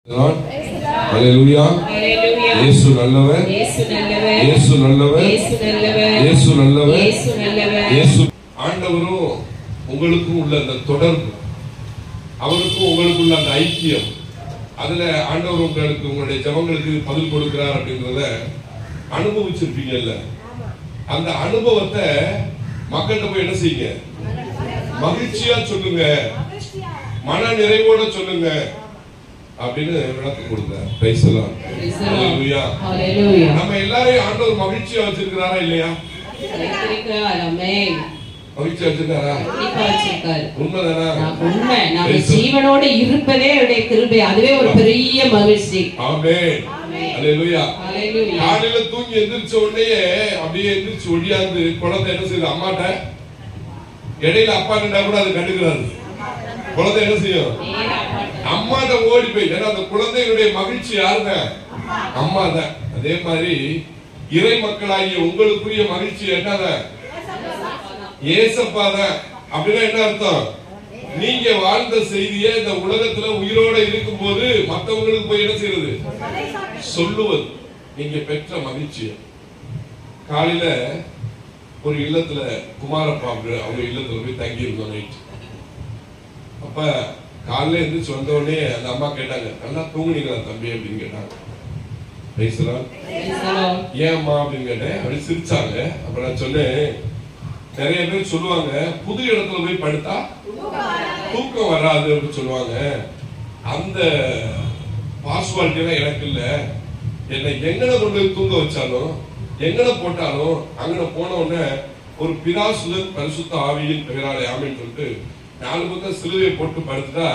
ஹல்லேலூயா. இயேசு நல்லவர், இயேசு நல்லவர், இயேசு நல்லவர், இயேசு. ஆண்டவரும் உங்களுக்கும் உள்ள அந்த தொடர்பு, அவருக்கும் உங்களுக்குள்ள அந்த ஐக்கியம், அதுல ஆண்டவர் உங்களுக்கு உங்களுடைய ஜெபங்களுக்கு பதில் கொடுக்கிறார் அப்படின்றத அனுபவிச்சிருப்பீங்கல்ல. அந்த அனுபவத்தை மக்கள்கிட்ட போய் என்ன செய்யுங்க, மகிழ்ச்சியா சொல்லுங்க, மன நிறைவோட சொல்லுங்க அப்படின்னு விளக்கம் கொடுக்கிறார். Praise the Lord. Hallelujah. Hallelujah. நம்ம எல்லாரையும் ஆண்டவர் மகிழ்ச்சியா வச்சிருக்காரா இல்லையா? வச்சிருக்கார். ஆமென். மகிழ்ச்சியா வச்சிருக்காரா? வச்சிருக்கார். உண்மைதானா? உண்மை. நாம ஜீவனோட இருப்பதே அவருடைய கிருபை, அதுவே ஒரு பெரிய மகிழ்ச்சி. ஆமென். ஹல்லேலூயா. ஹல்லேலூயா. காலையில தூங்கி எந்திரிச்ச உடனே அப்படியே எந்திரிச்சு ஒடியாந்து குழந்தை என்ன செய்யுது, அம்மாட்ட இடையில அப்பா நின்றா கூட அது கண்டுக்கிறாரு. குழந்தை என்ன செய்யும், அம்மாட்ட ஓடி போய். ஏன்னா அந்த குழந்தைகளுடைய மகிழ்ச்சி யாருங்க, அம்மா தான். அதே மாதிரி இறை மக்களாகிய உங்களுக்குரிய மகிழ்ச்சி என்னதான், ஏசப்பா தான். அப்படின்னா என்ன அர்த்தம், நீங்க வாழ்ந்த செய்தியை இந்த உலகத்துல உயிரோட இருக்கும் போது மற்றவங்களுக்கு போய் என்ன செய்யறது, சொல்லுவது, நீங்க பெற்ற மகிழ்ச்சியை. காலையில ஒரு இல்லத்துல குமாரப்பா அவங்க இல்லத்துல போய் தங்கி இருந்தோம் நைட். அப்ப காலையில இருந்து வந்த உடனே அந்த அம்மா கேட்டாங்க, நல்லா தூங்குனீங்களா தம்பி அப்படின்னு கேட்டாங்க. ஏன்மா அப்படின்னு கேட்டேன். அப்படி சிரிச்சாங்க. அப்ப நான் சொன்னேன், நிறைய பேர் சொல்லுவாங்க புது இடத்துல போய் படுத்தா தூக்கம் வராது அப்படின்னு சொல்லுவாங்க. அந்த பாஸ்வாலிட்டி எல்லாம் எனக்கு இல்ல. என்னை எங்கன கொண்டு தூங்க வச்சாலும் எங்கன போட்டாலும் அங்கன போன உடனே ஒரு பிதா சுதன் பரிசுத்த ஆவியின் பெயராலே ஆமென் சொல்லிட்டு 4 பக்கம் சிலுவையை போட்டு படுத்துட்டா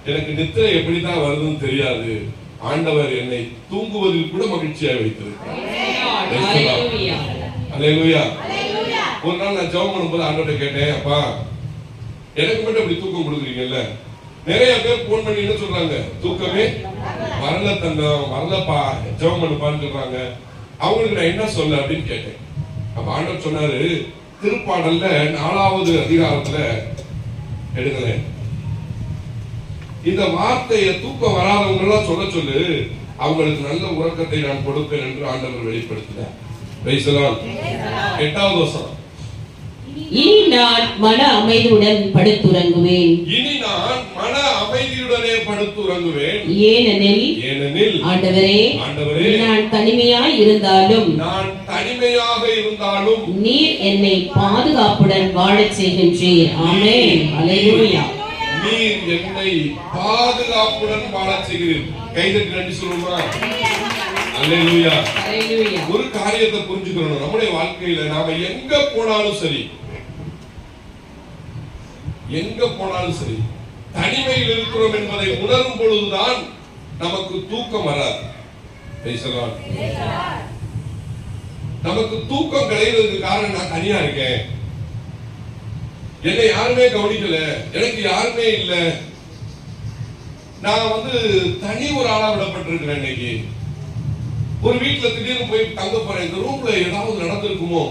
எனக்கு நித்திரை எப்படிதான் வருதுன்னு தெரியாது. ஆண்டவர் என்னை தூங்குவதில் கூட மகிழ்ச்சியாக வைத்திருக்கிறார். அல்லேலூயா. ஒரு நாள் நான் ஜெபம் பண்ணும்போது ஆண்டவர்கிட்ட கேட்டேன், அப்பா எனக்கு மட்டும் அப்படி தூக்கம் கொடுக்குறீங்கல்ல, நிறைய பேர் போன் பண்ணி என்ன சொல்றாங்க, தூக்கமே வரல தங்கம், வரலப்பா, ஜெபம் பண்ணுப்பான்னு சொல்றாங்க. அவங்களுக்கு நான் என்ன சொல்ல அப்படின்னு கேட்டேன். அப்ப ஆண்டவர் சொன்னாரு, திருப்பாடல்ல 4வது அதிகாரத்துல எடுங்களேன், இந்த வார்த்தையை தூக்கம் வராதவங்க எல்லாம் சொல்ல சொல்லு, அவங்களுக்கு நல்ல உறக்கத்தை நான் கொடுப்பேன் என்று ஆண்டவர் வெளிப்படுத்தினார். 8வது வசனம், இனி நான் மன அமைதியுடன் படுத்துறங்குவேன். இனி நான் மன அமைதியுடனே படுத்துறங்குவேன். ஏனெனில் ஆண்டவரே, நான் தனிமையாய் இருந்தாலும் நீர் என்னை பாதுகாப்புடன் வாழச் செய்கின்றீர். ஆமென். அல்லேலூயா. நீர் என்னை பாதுகாப்புடன் வாழச் செய்கிறீர். கைதட்டி நன்றி சொல்லுமா. அல்லேலூயா. அல்லேலூயா. ஒரு காரியத்தை புரிஞ்சுக்கணும், நம்முடைய வாழ்க்கையில நாம எங்க போனாலும் சரி, எங்க போனாலும் சரி, தனிமையில் இருக்கிறோம் என்பதை உணரும் பொழுதுதான் நமக்கு தூக்கம் வராது. நமக்கு தூக்கம் கிடைக்கிறதுக்கு காரணம், நான் தனியா இருக்கேன், என்னை யாருமே கவனிக்கல, எனக்கு யாருமே இல்ல, நான் தனி ஒரு ஆளா விடப்பட்டிருக்கிறேன். இன்னைக்கு ஒரு வீட்டுல திடீர்னு போய் தங்க போறேன், இந்த ரூம்ல ஏதாவது நடந்திருக்குமோ,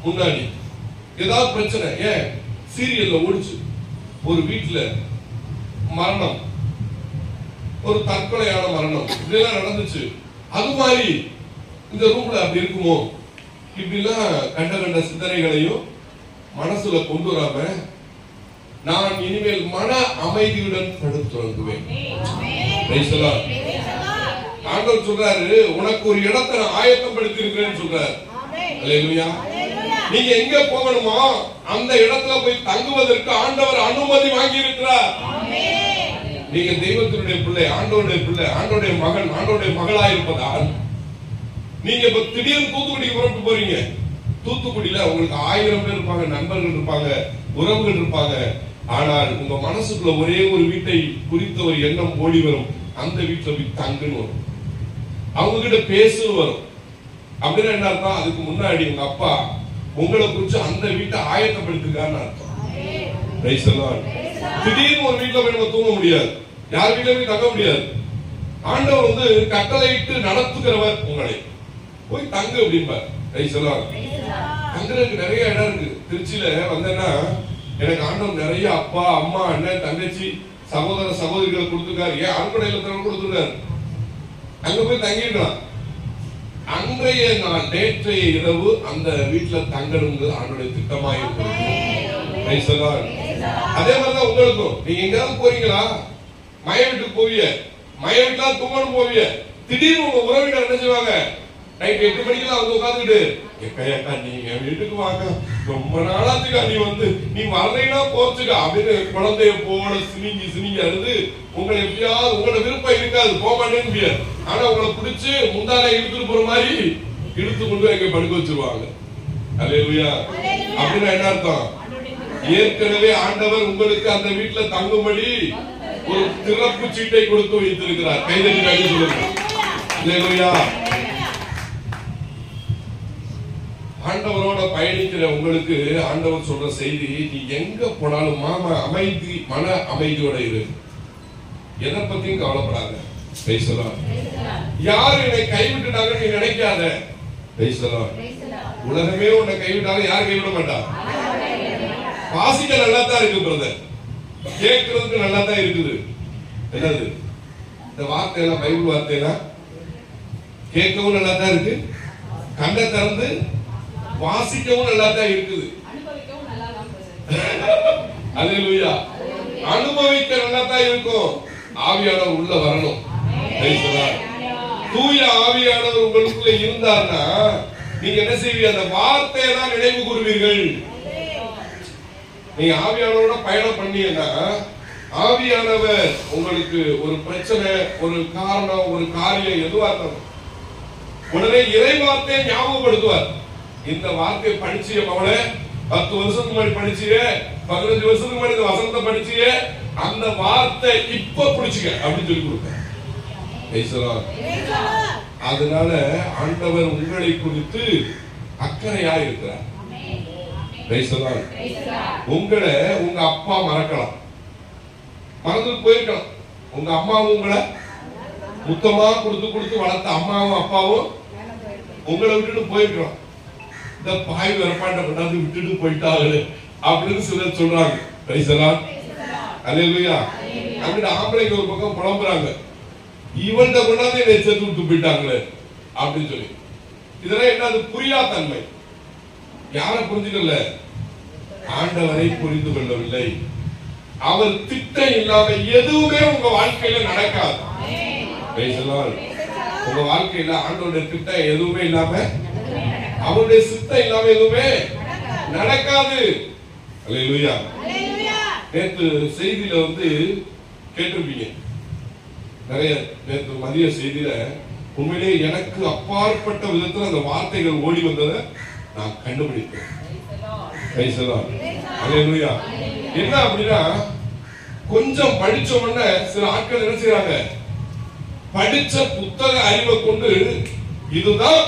முன்னாடி ஏதாவது பிரச்சனை, ஏன் சீரியல்ல ஓடிச்சு, ஒரு வீட்டுல மரணம், ஒரு தற்கொலையான மரணம், இப்படிலாம் நடந்துச்சு, அது மாதிரி இந்த ரூம்ல அப்படி இருக்குமோ, இப்படிலாம் கண்ட கண்ட சிந்தனைகளையும் மனசுல கொண்டு வராம நான் இனிமேல் மன அமைதியுடன் படுத்துறங்குவேன். ஆண்டவர் சொல்றாரு, உனக்கு ஒரு இடத்தை ஆயத்தம் படுத்தி இருக்கிறேன்னு சொல்றாரு. அல்லேலூயா. நீங்க எங்க போகணுமோ அந்த இடத்துல போய் தங்குவதற்கு ஆண்டவர் அனுமதி வாங்கி இருக்கிறார். நீங்க தெய்வத்தினுடைய பிள்ளை, ஆண்டவருடைய பிள்ளை, ஆண்டவருடைய மகன், ஆண்டவருடைய மகளா இருப்பதால் நீங்க இப்ப திடீர்னு தூத்துக்குடிக்கு புறப்பட்டு போறீங்க. தூத்துக்குடியில உங்களுக்கு 1000 பேர் இருப்பாங்க, நண்பர்கள் இருப்பாங்க, உறவுகள் இருப்பாங்க. ஆனால் உங்க மனசுக்குள்ள ஒரே ஒரு வீட்டை குறித்த ஒரு எண்ணம் ஓடி வரும், அந்த வீட்டுல போய் தங்குன்னு வரும், அவங்க கிட்ட பேசுன்னு வரும். அப்படின்னா என்ன அர்த்தம், அதுக்கு முன்னாடி உங்க அப்பா உங்களை குறிச்சு அந்த வீட்டை ஆயத்தப்படுத்துக்கான்னு அர்த்தம். திடீர்னு ஒரு வீட்டுல போய் நம்ம தூங்க முடியாது, யார் வீட்டுல போய் தங்க முடியாது. ஆண்டவர் கட்டளையிட்டு நடத்துகிறவர், உங்களை போய் தங்கு அப்படின்பார். தங்குறதுக்கு நிறைய இடம் இருக்கு. திருச்சியில வந்தேன்னா எனக்கு ஆண்டவர் நிறைய அப்பா, அம்மா, அண்ணன், தங்கச்சி சகோதர சகோதரிகளை கொடுத்துருக்காரு, ஏன் அறுபடை இல்லத்தினரும் கொடுத்துருக்காரு. அங்க போய் தங்கிடலாம். அன்றைய நாள் நேற்றைய இரவு அந்த வீட்டுல தங்கணுங்கிறது ஆண்டோடைய திட்டமாக இருக்கிறது. அதே மாதிரிதான் உங்களுக்கும். நீங்க எங்கேயாவது போறீங்களா, மய வீட்டுக்கு போவிய, மய வீட்டுல தூங்கணும் போவிய, திடீர்னு உங்க உறவினர் என்ன செய்வாங்க, நைட் 8 மணிக்கெல்லாம் வந்து உட்காந்துக்கிட்டு, எக்கா நீங்க வீட்டுக்கு வாங்க, ரொம்ப நாளாச்சுக்கா நீ வந்து, நீ வரலைன்னா போச்சுக்கா அப்படின்னு குழந்தைய போல சினிங்கி அழுது உங்களை எப்படியாவது, உங்களோட விருப்பம் இருக்காது, போக மாட்டேன்னு, ஆனா உங்களை பிடிச்சு முந்தானை இழுத்துட்டு போற மாதிரி இழுத்து கொண்டு எங்க படுக்க வச்சிருவாங்க. அல்லேலூயா. அப்படின்னா என்ன அர்த்தம்? ஏற்கனவே ஆண்டவர் உங்களுக்கு அந்த வீட்டுல தங்கும்படி ஒரு திறப்பு சீட்டை கொடுத்து வைத்திருக்கிறார். கைதட்டி சொல்லுங்க. அல்லேலூயா. ஆண்டவரோட பயணிக்கிற உங்களுக்கு ஆண்டவர் சொல்ற செய்தி, நீ எங்க போனாலும் அமைதி, மன அமைதியோட இரு, எதை பத்தியும் கவலைப்படாத. பேசலாம். யாரு என்னை கைவிட்டுட்டாங்க நீ நினைக்காத. பேசலாம். உலகமே உன்னை கைவிட்டாலும் யார் கைவிட மாட்டா. வாசிக்க நல்லா தான் இருக்கு பிரதர், கேட்கறதுக்கு நல்லா தான் இருக்குது. என்னது இந்த வார்த்தையெல்லாம், பைபிள் வார்த்தையெல்லாம் கேட்கவும் நல்லா தான் இருக்கு, கண்ணை திறந்து வாசிக்கவும் நல்லா தான் இருக்குது. அல்லேலூயா. அனுபவிக்க நல்லா தான் இருக்கும். ஆவியானவர் உள்ள வரணும். தூய ஆவியானவர் உங்களுக்குள்ள இருந்தார்னா நீங்க என்ன செய்வீங்க, அந்த வார்த்தையை தான் நினைவு கூறுவீர்கள். நீங்க ஆவியானவரோட பயணம் பண்ணீங்கன்னா, ஆவியானவர் உங்களுக்கு ஒரு பிரச்சனை, ஒரு காரணம், ஒரு காரியம் எதுவா இருந்தாலும் உடனே இறை வார்த்தையை ஞாபகப்படுத்துவார். இந்த வார்த்தையை படிச்சிய மவளே, 10 வருஷத்துக்கு முன்னாடி படிச்சிய, 15 வருஷத்துக்கு முன்னாடி இந்த வசனத்தை படிச்சிய, அந்த வார்த்தை இப்ப பிடிச்சுக்க அப்படின்னு சொல்லி கொடுப்பேன். அதனால ஆண்டவர் உங்களை குறித்து அக்கறையா இருக்கிறார். உங்களை உங்க அப்பா மறக்கலாம், மறந்து போயிருக்கலாம். உங்க அம்மாவும் உங்களை முத்தமா கொடுத்து வளர்த்த அம்மாவும் அப்பாவும் உங்களை விட்டுட்டு போயிருக்கலாம். இந்த பாய் வரப்பாண்ட கொண்டாந்து விட்டுட்டு போயிட்டாங்களே அப்படின்னு சிலர் சொல்றாங்க. அல்லேலூயா. அங்கிட்ட ஆம்பளைங்க ஒரு பக்கம் புலம்புறாங்க, இவன்ட கொண்டாந்து என்னை சேர்த்து விட்டு போயிட்டாங்களே அப்படின்னு சொல்லி. இதெல்லாம் என்ன, புரியா தன்மை. யாரை புரிஞ்சுக்கல? ஆண்டவரை புரிந்து கொள்ளவில்லை. அவர் திட்டம் இல்லாம எதுவுமே உங்க வாழ்க்கையில நடக்காது. உங்க வாழ்க்கையில ஆண்டோட திட்டம் எதுவுமே இல்லாம, அவருடைய சித்தம் இல்லாம எதுவுமே நடக்காது. அல்லேலூயா. நேற்று செய்தியில வந்து கேட்டிருப்பீங்க நிறைய. நேற்று மதிய செய்தியில உண்மையிலே எனக்கு அப்பாற்பட்ட விதத்தில் அந்த வார்த்தைகள் ஓடி வந்ததை நான் கண்டுபிடித்தேன். என்ன அப்படின்னா, கொஞ்சம் படிச்ச உடனே சில ஆட்கள் என்ன செய்யறாங்க, படிச்ச புத்தக அறிவை கொண்டு இதுதான்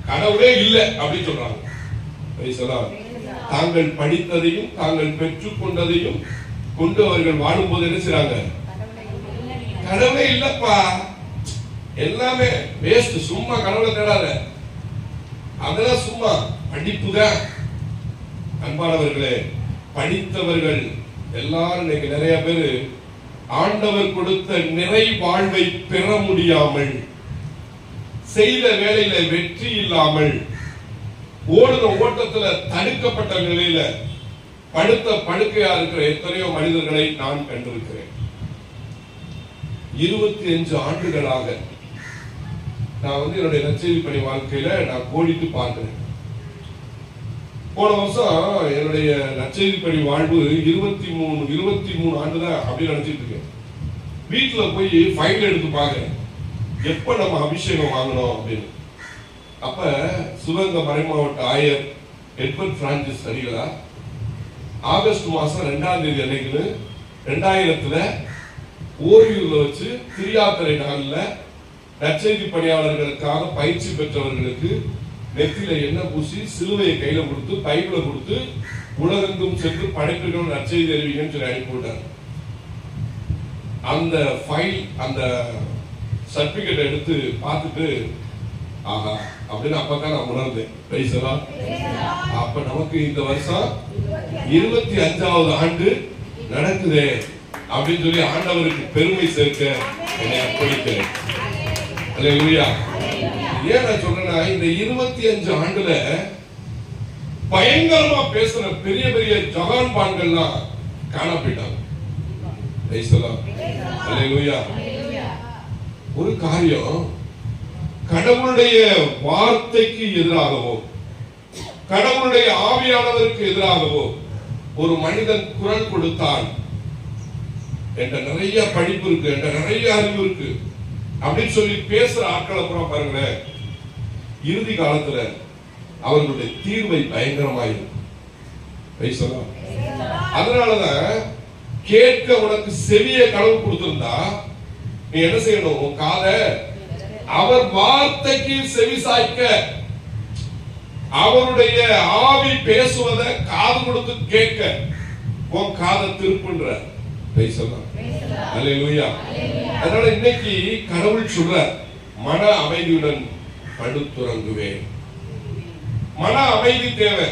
கடவுளே இல்லை அப்படின்னு சொல்றாங்க. தாங்கள் படித்ததையும் தாங்கள் பெற்றுக் கொண்டதையும் கொண்டு அவர்கள் வாழும்போது என்ன செய்யறாங்க, கடவுளே இல்லப்பா, எல்லாமே வேஸ்ட், சும்மா கடவுளை தேடாத, அதெல்லாம் சும்மா படிப்புதான். அன்பானவர்களே, படித்தவர்கள் எல்லாரும் இன்னைக்கு நிறைய பேரு ஆண்டவர் கொடுத்த நிறை வாழ்வை பெற முடியாமல், செய்த வேலையில வெற்றி இல்லாமல், ஓடுற ஓட்டத்துல தடுக்கப்பட்ட நிலையில படுத்த படுக்கையா இருக்கிற எத்தனையோ மனிதர்களை நான் கண்டிருக்கிறேன். 25 ஆண்டுகளாக நான் வந்து என்னுடைய நற்செய்தி பணி வாழ்க்கையில நான் கோடிட்டு பார்க்கிறேன். போன வருஷம் என்னுடைய நற்செய்தி பணி வாழ்வு 23 ஆண்டு தான் அப்படின்னு நினைச்சிட்டு இருக்கேன். வீட்டுல போய் ஃபைல் எடுத்து பார்க்கிறேன், எப்ப நம்ம அபிஷேகம் வாங்கணும் அப்படின்னு. அப்ப சிவகங்கை மறைமாவட்ட ஆயர் எட்வர்ட் பிரான்சிஸ் அடிகளா ஆகஸ்ட் மாசம் 2ஆம் தேதி அன்னைக்கு 2000ல ஓரியூர்ல வச்சு திரியாத்திரை நாள்ல நற்செய்தி பணியாளர்களுக்காக பயிற்சி பெற்றவர்களுக்கு நெத்தியில எண்ணெய் பூசி சிலுவையை கையில கொடுத்து பைபிள கொடுத்து உலகெங்கும் சென்று படைப்புகள் நற்செய்தி அறிவிங்கன்னு சொல்லி அனுப்பிவிட்டார். அந்த ஃபைல், அந்த சர்டிபிகேட் எடுத்து பார்த்துட்டு, ஆஹா அப்படின்னு அப்பதான் நான் உணர்ந்தேன். பேசலாம். அப்ப நமக்கு இந்த வருஷம் 25வது ஆண்டு நடக்குதே அப்படின்னு சொல்லி ஆண்டவருக்கு பெருமை சேர்க்க என்னை அர்ப்பணிக்கிறேன். அல்லேலூயா. ஏன் நான் சொல்றேன்னா, இந்த 25 ஆண்டுல பயங்கரமா பேசுற பெரிய பெரிய ஜகான்பான்கள்லாம் காணப்பட்டாங்க. அல்லேலூயா. ஒரு காரியம், கடவுளுடைய வார்த்தைக்கு எதிராகவோ கடவுளுடைய ஆவியானவருக்கு எதிராகவோ ஒரு மனிதன் குரல் கொடுத்தான், என்ற நிறைய படிப்பு இருக்கு, என்ற நிறைய அறிவு இருக்கு அப்படின்னு சொல்லி பேசுற ஆட்களை அப்புறம் பாருங்களேன், இறுதி காலத்துல அவர்களுடைய தீர்வை பயங்கரமாயிருக்கும். அதனாலதான் கேட்க உனக்கு செவிய கடவுள் கொடுத்திருந்தா நீ என்ன செய்யணும்? உன் காதை அவர் வார்த்தைக்கு செவி சாய்க்க, அவருடைய ஆவி பேசுவதை காது கொடுத்து கேட்க உன் காதை திருப்புன்ற. அல்லேலூயா. அதனால இன்னைக்கு கடவுள் சொல்ற, மன அமைதியுடன் படுத்துறங்குவேன். மன அமைதி தேவை.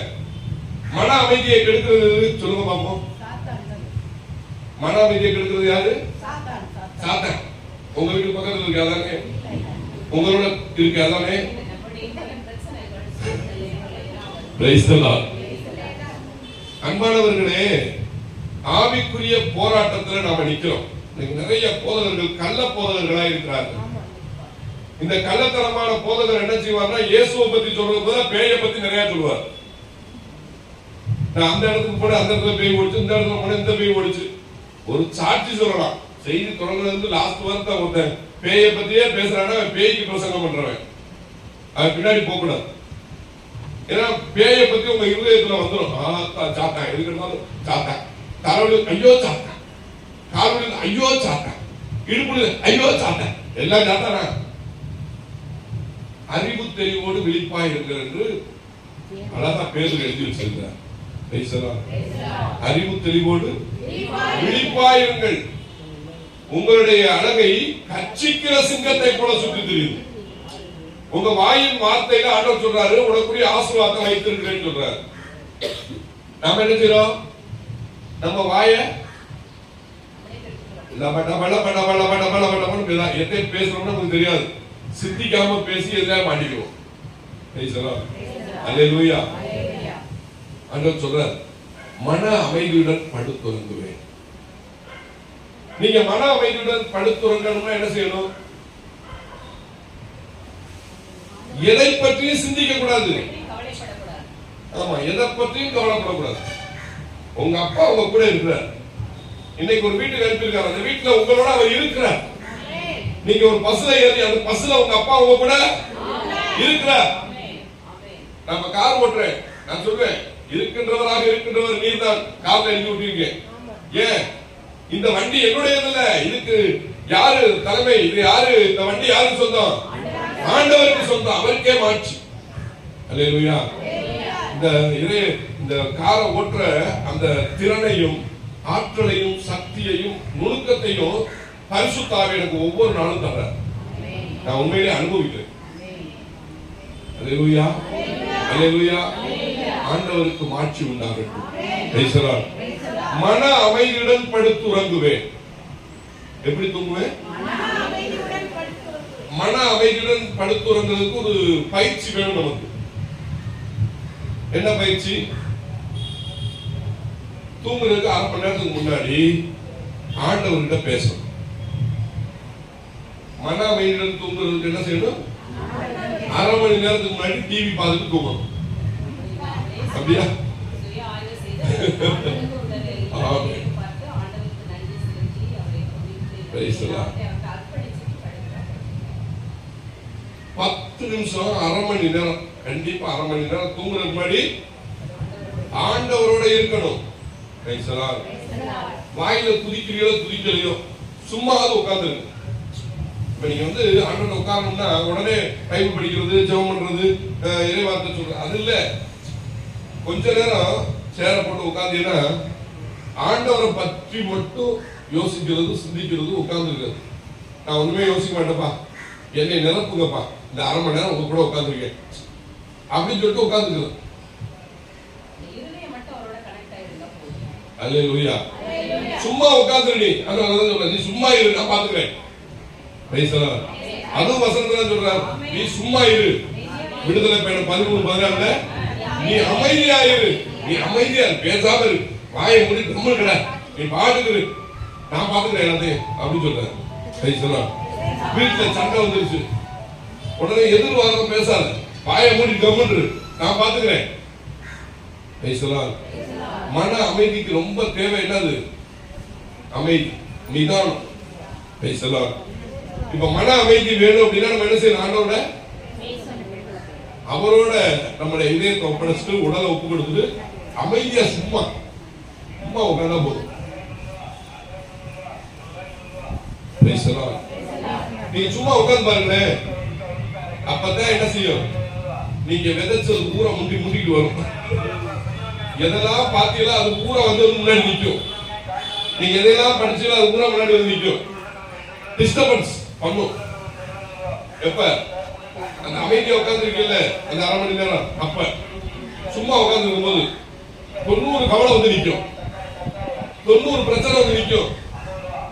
மன அமைதியை கெடுக்கிறது சொல்லுங்க பாப்போம். மன அமைதியை கெடுக்கிறது யாரு? சாத்தான். உங்க வீட்டு பக்கத்துல இருக்கு அதானே? உங்களோட இருக்கு அதானே? அன்பானவர்களே, ஆவிக்குரிய போராட்டத்தில் நாம நிக்கிறோம். நிறைய போதகர்கள் கள்ள போதகர்களா இருக்கிறார்கள். இந்த கள்ளத்தனமான போதகர் என்ன செய்வார்னா, இயேசுவை பத்தி சொல்றது போல பேயை பத்தி நிறைய சொல்லுவார். அந்த இடத்துக்கு போன அந்த இடத்துல பேய் ஓடிச்சு, இந்த இடத்துல போன இந்த பேய் ஓடிச்சு. ஒரு சாட்சி சொல்லலாம். செய்தி தொடங்குறது லாஸ்ட் வார்த்தை ஒருத்தன் பேயை பத்தியே பேசுறானா, பேய்க்கு பிரசங்கம் பண்றவன் அவன் பின்னாடி போக கூடாது. ஏன்னா பேயை பத்தி உங்க இருதயத்துல வந்துடும். சாத்தான் எதுக்கு சாத்தான், தலைவலி ஐயோ சாத்தான், கால்வலி ஐயோ சாத்தான், இடுப்புல ஐயோ சாத்தான், எல்லாம் சாத்தானா? அறிவு தெளிவோடு விழிப்பாய் இருக்கிற என்று அழகா பேர் எழுதி வச்சிருக்கிறார். அறிவு தெளிவோடு விழிப்பாயிருங்கள், உங்களுடைய அழகை கட்சிக்கிற சிங்கத்தை போல சுற்றி தெரியுது. உங்க வாயின் வார்த்தையில ஆண்டவர் சொல்றாரு, உனக்குரிய ஆசீர்வாதத்தை வைத்திருக்கிறேன்னு சொல்றாரு. நாம என்ன செய்யறோம்? நம்ம வாய எதை பேசுறோம்னு நமக்கு தெரியாது. சிந்திக்காம பேசி எதாவது மாட்டிக்குவோம். அல்லேலூயா. ஆண்டவர் சொல்றார், மன அமைதியுடன் படுத்துறங்குவேன். நீங்க மன அமைதியுடன் படுத்துறங்கணும்னா என்ன செய்யணும்? எதை பற்றியும் சிந்திக்க கூடாது. ஆமா, எதை பற்றியும் கவலைப்படக்கூடாது. உங்க அப்பா உங்க கூட இருக்கிறார். இன்னைக்கு ஒரு வீட்டுக்கு அனுப்பியிருக்காரு. அந்த வீட்டுல உங்களோட அவர் இருக்கிறார். நீங்க ஒரு பஸ்ல ஏறி அந்த பஸ்ல உங்க அப்பா உங்க கூட இருக்கிறார். நம்ம கார் ஓட்டுறேன், நான் சொல்றேன், இருக்கின்றவராக இருக்கின்றவர் நீர் தான் கார்ல எழுதி விட்டுருங்க. ஏன்? இந்த வண்டி என்னுடையது இல்ல, இதுக்கு யாரு தலைமை? இது யாரு? இந்த வண்டி யாருக்கு சொந்தம்? ஆண்டவருக்கு சொந்தம், அவருக்கே மாட்சி. அல்லேலூயா. இந்த காரை ஓட்டுற அந்த திறனையும் ஆற்றலையும் சக்தியையும் நுணுக்கத்தையும் பரிசுத்த ஆவி எனக்கு ஒவ்வொரு நாளும் தர நான் உண்மையிலே அனுபவிக்கிறேன். அல்லேலூயா. அல்லேலூயா. ஆண்டவருக்கு மாட்சி உண்டாகட்டும். மன அமைதியுடன் படுத்து உறங்குவேன். எப்படி தூங்குவேன்? மன அமைதியுடன் படுத்து உறங்குறதுக்கு ஒரு பயிற்சி வேணும் நமக்கு. என்ன பயிற்சி? தூங்குறதுக்கு 1/2 மணி நேரத்துக்கு முன்னாடி ஆண்டவர்கிட்ட பேசணும். மன அமைதியுடன் தூங்குறதுக்கு என்ன செய்யணும்? 1/2 மணி நேரத்துக்கு முன்னாடி டிவி பார்த்துட்டு தூங்கணும். அப்படியா? பத்து நிமிஷம் 1/2 மணி நேரம், கண்டிப்பா 1/2 மணி நேரம் தூங்குறதுக்கு முன்னாடி ஆண்டவரோட இருக்கணும். வாயில துதிக்கிறீங்களோ துதிக்கலையோ சும்மா உட்கார்ந்து. இப்ப நீங்க ஆண்டவரோட உட்காரணும்னா உடனே பைபிள் படிக்கிறது, ஜெபம் பண்றது, இறைவார்த்தை சொல்றது அது இல்ல. கொஞ்ச நேரம் சேர போட்டு உட்கார்ந்தீங்கன்னா ஆண்டவரை பற்றி மட்டும் யோசிக்கிறது, சிந்திக்கிறது, உட்கார்ந்து இருக்கிறது. நான் ஒண்ணுமே யோசிக்க மாட்டேப்பா, என்னை நிரப்புங்கப்பா, இந்த 1/2 மணி நேரம் உங்க கூட உட்கார்ந்துருக்கேன் அப்படின்னு சொல்லிட்டு உட்கார்ந்துக்கிறது. அல்லேலூயா. சும்மா உட்கார்ந்து அதனாலதான் சொல்றேன், நீ சும்மா இரு, நான் பாத்துக்கிறேன். அதுவும் வசனத்துல சொல்றாரு, நீ சும்மா இரு. விடுதலை பயணம் 13:16 நீ அமைதியா இரு, நீ அமைதியா பேசாம இரு, வாயை மூடி கம்முனு நீ பாத்துக்கிரு, நான் பாத்துக்கிறேன் எல்லாத்தையும் அப்படின்னு சொல்றாரு. வீட்டுல சண்டை வந்துருச்சு, உடனே எதிர்வாதம் பேசாத, வாயை மூடி கம்முனு நான் பாத்துக்கிறேன். மன அமைதிக்கு ரொம்ப தேவை என்னது? அமைதி, நிதானம். இப்ப மன அமைதி வேணும் அப்படின்னா நம்ம என்ன செய்யணும்? ஆண்டோட அவரோட நம்முடைய இதயத்தை ஒப்படைச்சிட்டு உடலை ஒப்பு கொடுத்துட்டு அமைதியா சும்மா சும்மா உட்கார்ந்தா போதும். நீங்க சும்மா உட்கார்ந்து பாருங்களேன், அப்பதான் என்ன செய்யும்? நீங்க விதைச்சது பூரா முண்டிட்டு வரும். எதெல்லாம் பாத்தீங்களா அது பூரா வந்து முன்னாடி நிற்கும். நீங்க எதையெல்லாம் படிச்சீங்களா அது பூரா முன்னாடி வந்து நிற்கும். டிஸ்டர்பன்ஸ் பண்ணும். எப்ப அந்த அமைதியா உட்கார்ந்து இருக்கல அந்த அரை மணி நேரம், அப்ப சும்மா உட்கார்ந்து இருக்கும்போது 90 கவலை வந்து நிற்கும், 90 பிரச்சனை வந்து நிற்கும்.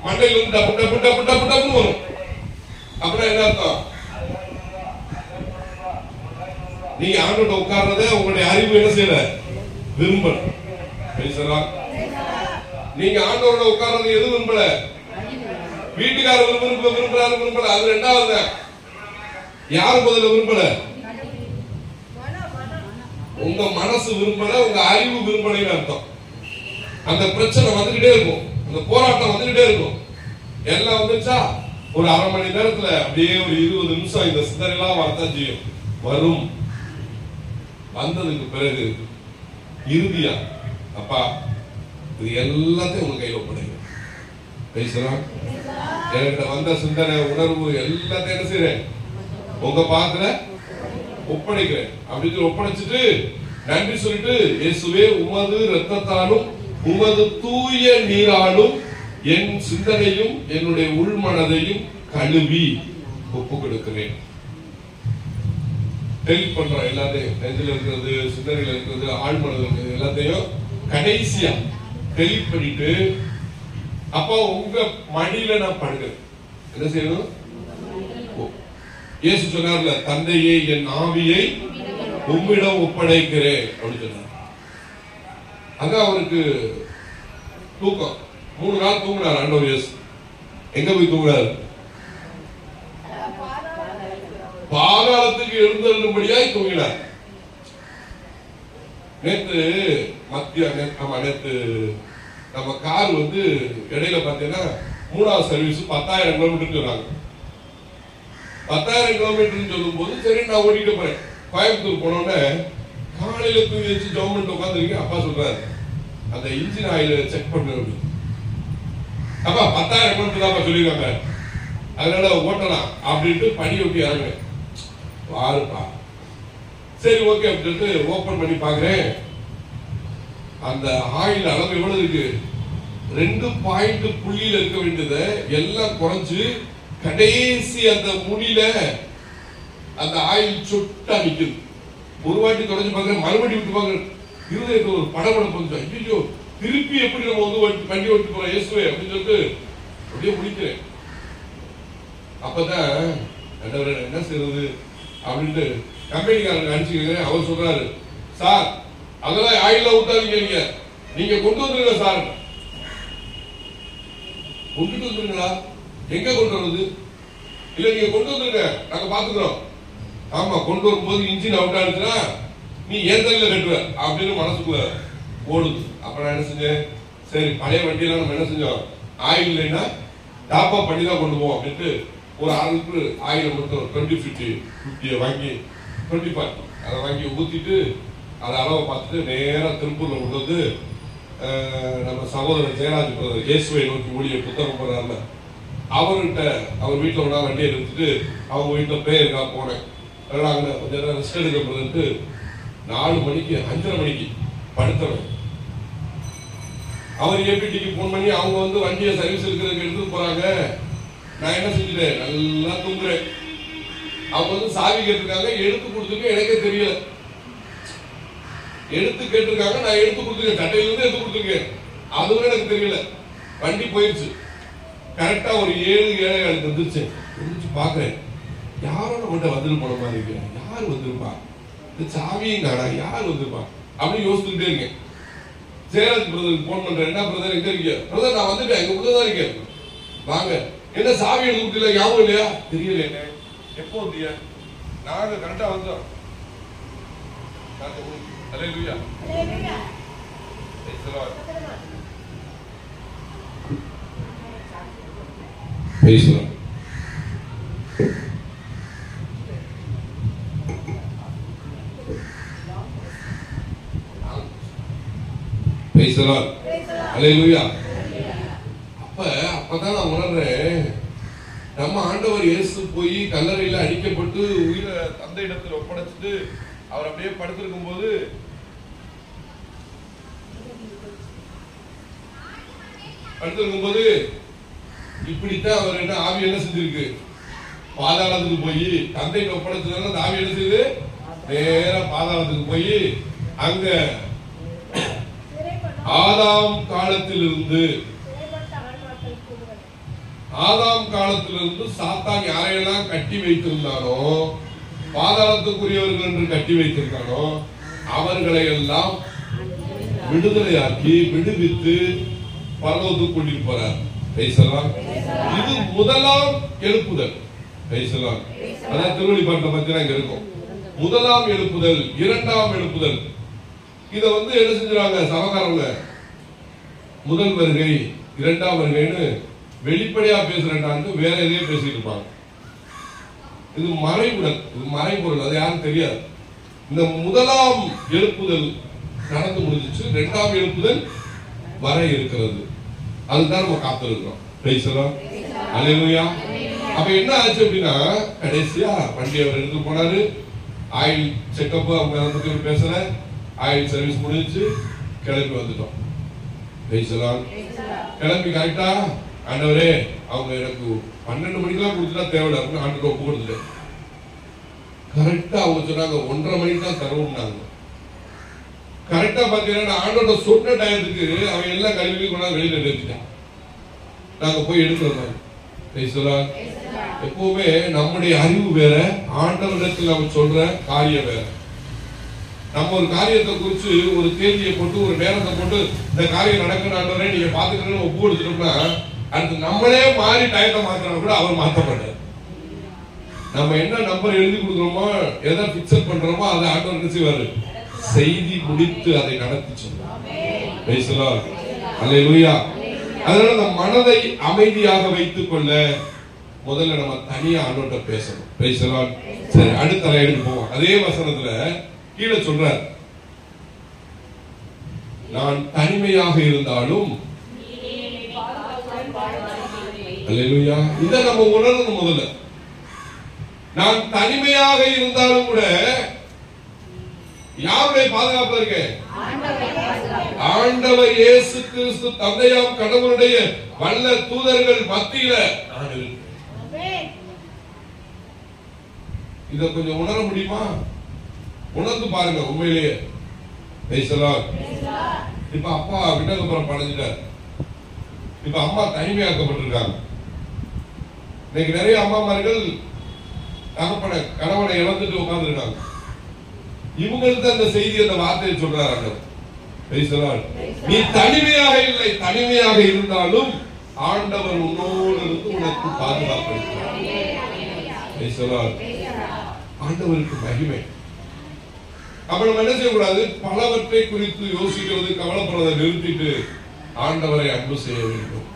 மண்டையில் வந்து டப்பு டப்பு டப்பு டப்பு டப்புன்னு வரும். அப்புறம் என்ன அர்த்தம்? நீங்க ஆண்டோட உட்கார்றத உங்களுடைய அறிவு என்ன செய்யற? விரும்பல. நீங்க ஆண்டோட உட்கார்றது எது விரும்பல? வீட்டுக்காரர் விரும்புறாரு, அது ரெண்டாவது. யாரு முதல்ல விரும்பல? உங்க மனசு விரும்பல, உங்க அறிவு விரும்பலைன்னு அர்த்தம். அந்த பிரச்சனை வந்துகிட்டே இருக்கும், அந்த போராட்டம் வந்துகிட்டே இருக்கும். எல்லாம் வந்துச்சா ஒரு அரை மணி நேரத்துல அப்படியே ஒரு 20 நிமிஷம் இந்த சிந்தனைலாம் வரத்தான் செய்யும். வரும். வந்ததுக்கு பிறகு இறுதியா அப்பா இது எல்லாத்தையும் உங்க கையில ஒப்படைங்க. என்கிட்ட வந்த சிந்தனை, உணர்வு எல்லாத்தையும் என்ன செய்றேன்? உங்க பாத்துல ஒப்படைக்கிறேன் அப்படின்னு ஒப்படைச்சிட்டு நன்றி சொல்லிட்டு, இயேசுவே உமது இரத்தத்தாலும் உமது தூய நீராலும் என் சிந்தனையும் என்னுடைய உள்மனதையும் கழுவி ஒப்பு கொடுக்கிறேன். ஹெல்ப் பண்றோம் எல்லாத்தையும், நெஞ்சில் இருக்கிறது, சிந்தனையில் இருக்கிறது, ஆழ்மனதில் இருக்கிறது எல்லாத்தையும் கடைசியா ஹெல்ப் பண்ணிட்டு, அப்போ உங்க மடியில நான் படுக்கிறேன். என்ன செய்யணும்? இயேசு சொன்னார்ல, தந்தையே என் ஆவியை உம்மிடம் ஒப்படைக்கிறேன் அப்படின்னு சொன்னார். அங்க அவருக்கு தூக்கம். 3 நாள் தூங்கினார் ஆண்டவர் இயேசு. எங்க போய் தூங்கினார்? பாதாளத்துக்கு எழுந்தருளும்படியாய் தூங்கினார். நேற்று நேற்று நம்ம கார் வந்து இடையில பாத்தீங்கன்னா 3வது சர்வீஸ் 10,000 கிலோமீட்டர் சொன்னாங்க. 10,000 கிலோமீட்டர் சொல்லும் போது சரி நான் ஓடிட்டு போறேன். கோயம்புத்தூர் போனோடனே காலையில தூங்கி வச்சு கவர்மெண்ட் உட்காந்துருக்கேன். அப்பா சொல்றாரு, அந்த இன்ஜின் ஆயில செக் பண்ணு. அப்பா 10,000 கிலோமீட்டர் தான் சொல்லிருக்காங்க, அதனால ஓட்டலாம் அப்படின்ட்டு படி ஒட்டி இறங்குறேன். வாருப்பா, சரி ஓகே அப்படின்னு சொல்லிட்டு ஓபன் பண்ணி பாக்குறேன். அந்த ஆயில் அளவு எவ்வளவு இருக்கு? 2 பாயிண்ட் புள்ளியில இருக்க வேண்டியதை எல்லாம் குறைஞ்சு கடைசி அந்த முடியில அந்த ஆயில் சொட்டா நிக்குது. ஒரு வாட்டி தொடர்ந்து பாக்குறேன், மறுபடியும் விட்டு பாக்குறேன். இருதயத்துல ஒரு படபடப்பு வந்து, ஐயோ திருப்பி எப்படி நம்ம வந்து வண்டி ஓட்டி போறோம் இயேசுவே அப்படின்னு சொல்லிட்டு அப்படியே முடிக்கிறேன். அப்பதான் என்ன செய்யறது அப்படின்ட்டு கம்பெனிக்காரங்க அனுப்பிச்சுக்கிறேன். அவர் சொல்றாரு, சார் அதெல்லாம் ஆயில ஊத்தாதீங்க, நீங்க கொண்டு வந்துருங்க சார். கொண்டுட்டு வந்துருங்களா? எங்க கொண்டு வருது? இல்ல நீங்க கொண்டு வந்துருங்க, நாங்க பாத்துக்கிறோம். ஆமா, கொண்டு வரும்போது இன்ஜின் அவுட் ஆயிடுச்சுன்னா நீ ஏத்தல கட்டுவ அப்படின்னு மனசுக்குள்ள ஓடுது. அப்புறம் என்ன செஞ்சேன், சரி பழைய வண்டியெல்லாம் நம்ம என்ன செஞ்சோம், ஆயில் இல்லைன்னா டாப் அப் பண்ணி தான் கொண்டு போவோம் அப்படின்ட்டு ஒரு 1/2 லிட்டர் ஆயில மட்டும் 20-50 வாங்கி 25 அதை வாங்கி ஊத்திட்டு அதை அளவை பார்த்துட்டு நேரா திருப்பூர்ல கொண்டு வந்து நம்ம சகோதரர் ஜெயராஜ் பிரதர் இயேசுவை நோக்கி ஊழிய புத்தகம் போறாருல, அவர்கிட்ட அவர் வீட்டுல ஒன்றா வண்டியை எடுத்துட்டு அவங்க வீட்டுல பிரேயருக்கா போனேன். அங்க கொஞ்ச நேரம் ரெஸ்ட் எடுக்கப்படுதுன்ட்டு 4 மணிக்கு 5:30 மணிக்கு படுத்தவன். அவர் ஏபிடிக்கு போன் பண்ணி அவங்க வந்து வண்டியை சர்வீஸ் இருக்கிறதுக்கு எடுத்துட்டு போறாங்க. நான் என்ன செஞ்சுட்டேன், நல்லா தூங்குறேன். அவங்க வந்து சாவி கேட்டிருக்காங்க, எடுத்து கொடுத்துருக்கேன். எனக்கே தெரியல, எடுத்து கேட்டிருக்காங்க, நான் எடுத்து கொடுத்துருக்கேன். சட்டையிலிருந்து எடுத்து கொடுத்துருக்கேன், அதுவும் எனக்கு தெரியல. வண்டி போயிருச்சு. கரெக்டா ஒரு 7:07 வந்துருச்சு. பாக்குறேன், யாரோ நம்மகிட்ட வந்துட்டு போன மாதிரி இருக்கு. யார் வந்திருப்பா, இந்த சாவியும் காணா, யார் வந்திருப்பா அப்படின்னு யோசிச்சுட்டே இருக்கேன். சேரத் பிரதருக்கு போன் பண்றேன். என்ன பிரதர் எங்க இருக்கீங்க? பிரதர் நான் வந்துட்டேன், எங்க உள்ளதான் இருக்கேன். வாங்க. என்ன சாவி எடுத்து கொடுக்கல, ஞாபகம் இல்லையா? தெரியல. என்ன எப்போ வந்தீங்க? நாங்க கரெக்டா வந்தோம். Alleluia. Praise the Lord. Praise the Lord. Alleluia. அப்பதான் நான் உணர்றேன், நம்ம ஆண்டவர் இயேசு போய் கல்லறையில அடிக்கப்பட்டு உயிரை தந்தை இடத்துல ஒப்படைச்சிட்டு அவர் அப்படியே படுத்திருக்கும் போது இப்படித்தான் அவர் என்ன ஆவி என்ன செஞ்சிருக்கு, பாதாளத்துக்கு போய் தந்தைக்கு ஒப்படைச்சதுனால அந்த ஆவி என்ன செய்யுது, நேரா பாதாளத்துக்கு போய் அங்க ஆதாம் காலத்திலிருந்து சாத்தான் யாரையெல்லாம் கட்டி வைத்திருந்தானோ, பாதாளத்துக்குரியவர்கள் என்று கட்டி வைத்திருக்கானோ அவர்களை எல்லாம் விடுதலையாக்கி விடுவித்து பரலோகத்துக்கு கொண்டு போறார். இது முதலாம் எழுப்புதல். அதான் திருவள்ளிப்பாட்டை பத்தி அங்க இருக்கும். முதலாம் எழுப்புதல், இரண்டாம் எழுப்புதல். இத என்ன செஞ்சாங்க சமகாரங்க, முதல் வருகை இரண்டாம் வருகைன்னு வெளிப்படையா பேசுறாங்க, வேற எதையோ பேசிட்டு இருப்பாங்க. இது மறைவுடல், இது மறைபொருள், அது யாரும் தெரியாது. இந்த முதலாம் எழுப்புதல் நடந்து முடிஞ்சிச்சு, இரண்டாம் எழுப்புதல் வர இருக்கிறது. அதுதான் நம்ம காத்திருக்கிறோம். அல்லேலூயா. அப்ப என்ன ஆச்சு அப்படின்னா, கடைசியா வண்டி அவர் எடுத்து போனாரு. ஆயில் செக்அப் அவங்க அதை பத்தி பேசல, ஆயில் சர்வீஸ் முடிஞ்சு கிளம்பி வந்துட்டோம். கிளம்பி கரெக்டா ஆண்டவரே அவங்க எனக்கு 12 மணிக்கெல்லாம் கொடுத்துட்டா தேவையில்ல அப்படின்னு ஆண்டு ஒப்பு கொடுத்துட்டேன். கரெக்டா அவங்க சொன்னாங்க 1:30 மணிக்கு தான் தருவோம்னாங்க. கரெக்டா பாத்தீங்கன்னா ஆண்டோட சொன்ன டயத்துக்கு அவன் எல்லாம் கல்வி கொண்டாந்து வெளியில எடுத்துட்டான். நாங்க போய் எடுக்கிறோம். எப்பவுமே நம்முடைய அறிவு வேற, ஆண்டவரிடத்தில் நம்ம சொல்ற காரியம் வேற. நம்ம ஒரு காரியத்தை குறிச்சு ஒரு தேதியை போட்டு ஒரு நேரத்தை போட்டு இந்த காரியம் நடக்கணும் நீங்க பாத்துக்கணும்னு ஒப்பு கொடுத்துட்டோம்னா, அடுத்து நம்மளே மாறி டயத்தை மாத்தினா கூட அவர் மாற்றப்பட்டார். நம்ம என்ன நம்பர் எழுதி கொடுக்குறோமோ, எதை பிக்சர் பண்றோமோ அதை ஆண்டவர் என்ன செய்வாரு, செய்தி முடித்து அதை நடத்தி சொன்னார். அல்லேலூயா. அதனால நம்ம மனதை அமைதியாக வைத்துக் கொள்ள முதல்ல நம்ம தனியா ஆண்டவர்கிட்ட பேசணும். சரி, அடுத்த லைனுக்கு போவோம். அதே வசனத்துல கீழே சொல்றார், நான் தனிமையாக இருந்தாலும். அல்லேலூயா. இதை நம்ம உணரணும். முதல்ல நான் தனிமையாக இருந்தாலும் கூட யாருடைய பாதுகாப்பு இருக்கு? ஆண்டவர் இயேசு கிறிஸ்து தந்தையாம் கடவுளுடைய வல்ல தூதர்கள் மத்தியில நான் இருக்கேன். இத கொஞ்சம் உணர முடியுமா? உணர்ந்து பாருங்க. உண்மையிலேயே இப்ப அப்பா விண்ணகப்புறம் படைஞ்சிட்டார். இப்ப அம்மா தனிமையாக்கப்பட்டிருக்காங்க. இன்னைக்கு நிறைய அம்மாமார்கள் தகப்பனை கணவனை இழந்துட்டு உட்கார்ந்து இருக்காங்க. இவங்களுக்கு அந்த செய்தி, அந்த வார்த்தையை சொல்றாங்க. நீ தனிமையாக இல்லை, தனிமையாக இருந்தாலும் ஆண்டவர் உன்னோடு இருந்து உனக்கு பாதுகாப்பு. ஆண்டவருக்கு மகிமை. அப்ப நம்ம என்ன செய்யக்கூடாது, பலவற்றை குறித்து யோசிக்கிறது, கவலைப்படுறதை நிறுத்திட்டு ஆண்டவரை அன்பு செய்ய வேண்டும்.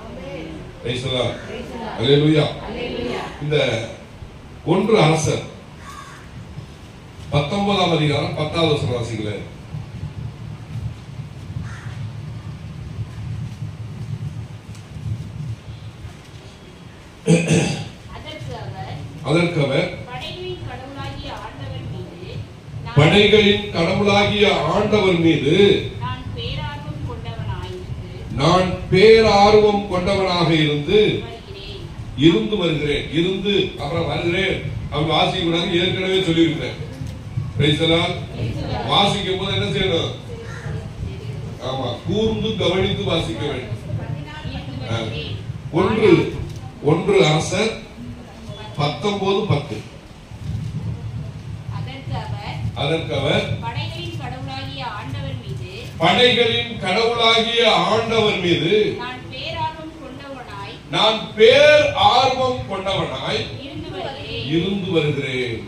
அல்லேலூயா. இந்த 1 அரசர் 19ஆம் அதிகாரம் 10வது வசனம் வாசிக்கல. அதற்கு அவர் படைகளின் கடவுளாகிய ஆண்டவர் மீது நான் பேரார்வம் கொண்டவனாக இருந்து வருகிறேன். இருந்து அப்புறம் வருகிறேன். அவங்க வாசிக்க கூடாது, ஏற்கனவே சொல்லியிருக்கிறேன். வாசிக்கும் போது என்ன செய்யணும்? ஆமா, கூர்ந்து கவனித்து வாசிக்க வேண்டும். ஒன்று அரசர் 19:10. அதற்கு அவர் படைகளின் கடவுளாகிய ஆண்டவர் மீது நான் பேர் ஆர்வம் கொண்டவனாய் இருந்து வருகிறேன்.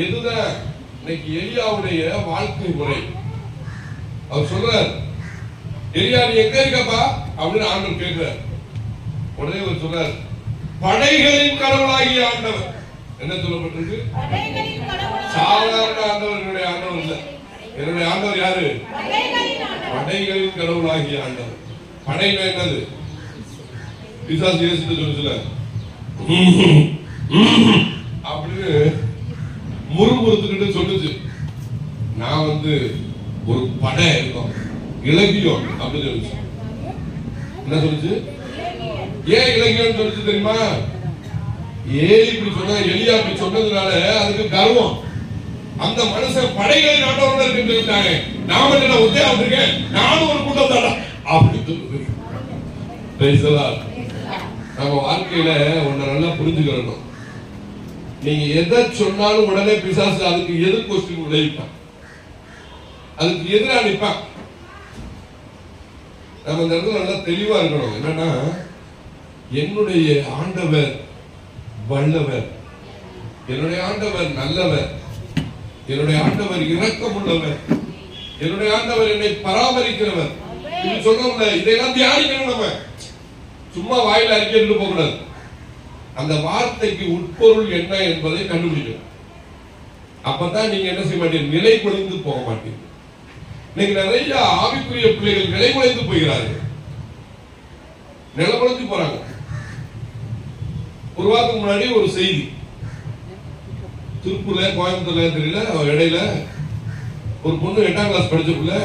எதுதான் இன்னைக்கு எலியாவுடைய வாழ்க்கை முறை? அவர் சொல்றார், எலியா நீ எங்க இருக்கப்பா அப்படின்னு ஆண்டவர் கேட்கிறார். உடனே அவர் சொல்றார், படைகளின் கடவுளாகிய ஆண்டவர். என்ன சொல்லப்பட்டிருக்கு? சாதாரண ஆண்டவர் என்னுடைய ஆண்டவர் இல்ல. என்னுடைய ஆண்டவர் யாரு? படைகளின் கடவுளாகிய ஆண்டவர். படையில என்னது? பிசாசு இயேசுன்னு சொல்லுச்சுல, அப்படின்னு முறுமுறுத்துக்கிட்டு சொல்லுச்சு, நான் ஒரு படை இருக்கும் இலகியம் அப்படின்னு சொல்லுச்சு. என்ன சொல்லுச்சு? ஏன் இலகியம் சொல்லுச்சு தெரியுமா? ஏலி இப்படி சொன்னா, எலியா இப்படி சொன்னதுனால அதுக்கு கர்வம். அந்த மனுஷன் படைகளின் ஆண்டவரோட இருக்குன்னு நாம என்ன ஒத்தையா இருக்கேன், நானும் ஒரு கூட்டம் தாடா அப்படின்னு சொல்லுது. நம்ம வாழ்க்கையில ஒன்ன நல்லா புரிஞ்சுக்கணும். நீங்க எதை சொன்னாலும் உடனே பிசாசு அதுக்கு எதிர் கொஸ்டின் விளைவிப்பான், அதுக்கு எதிராக நிற்பான். நம்ம இந்த இடத்துல நல்லா தெளிவா இருக்கணும். என்னன்னா, என்னுடைய ஆண்டவர் வல்லவர், என்னுடைய ஆண்டவர் நல்லவர், என்னுடைய ஆண்டவர் இரக்கம் உள்ளவர், என்னுடைய ஆண்டவர் என்னை பராமரிக்கிறவர். இது சொல்றோம்ல, இதெல்லாம் தியானிக்கணும். நம்ம சும்மா வாயில அறிக்கைட்டு போக கூடாது. அந்த வார்த்தைக்கு உட்பொருள் என்ன என்பதை கண்டுபிடிக்கணும். அப்பதான் நீங்க என்ன செய்ய மாட்டீங்க, நிலை குலைந்து போக மாட்டீங்க. இன்னைக்கு நிறைய ஆவிக்குரிய பிள்ளைகள் நிலை குலைந்து போகிறார்கள், நிலகுலைந்து போறாங்க. ஒரு வாரத்துக்கு முன்னாடி ஒரு செய்தி, திருப்பூர்ல கோயம்புத்தூர்ல தெரியல, இடையில ஒரு பொண்ணு 8ஆம் கிளாஸ் படிச்ச பிள்ளை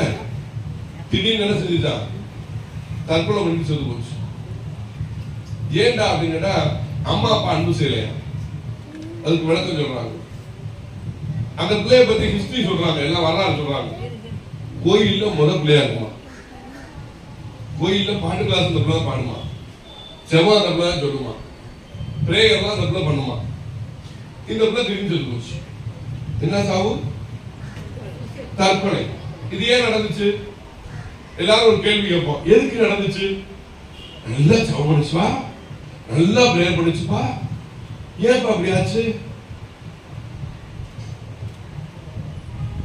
திடீர்னு என்ன செஞ்சுட்டா, தற்கொலை பண்ணி செத்து போச்சு. ஏண்டா அப்படின்னா, அம்மா அப்பா அன்பு செய்யலையா. அதுக்கு விளக்கம் சொல்றாங்க. அந்த பிள்ளைய பத்தி ஹிஸ்டரி சொல்றாங்க, எல்லாம் வரலாறு சொல்றாங்க. கோயில்ல பிள்ளையா இருக்குமா, கோயில்ல பாட்டு கிளாஸ் அந்த பிள்ளை பாடுமா, செவ்வா அந்த பிள்ளை சொல்லுமா, பிரேயர்லாம் அந்த பிள்ளை பண்ணுமா. இந்த பிள்ளை திடீர்னு செத்து போச்சு. என்ன சாவு? தற்கொலை. இது ஏன் நடந்துச்சு? எல்லாரும் ஒரு கேள்வி கேட்போம், எதுக்கு நடந்துச்சு? நல்லா ஜெபம் பண்ணுச்சுப்பா, நல்லா பிரேயர் பண்ணுச்சுப்பா, ஏன்பா அப்படி ஆச்சு?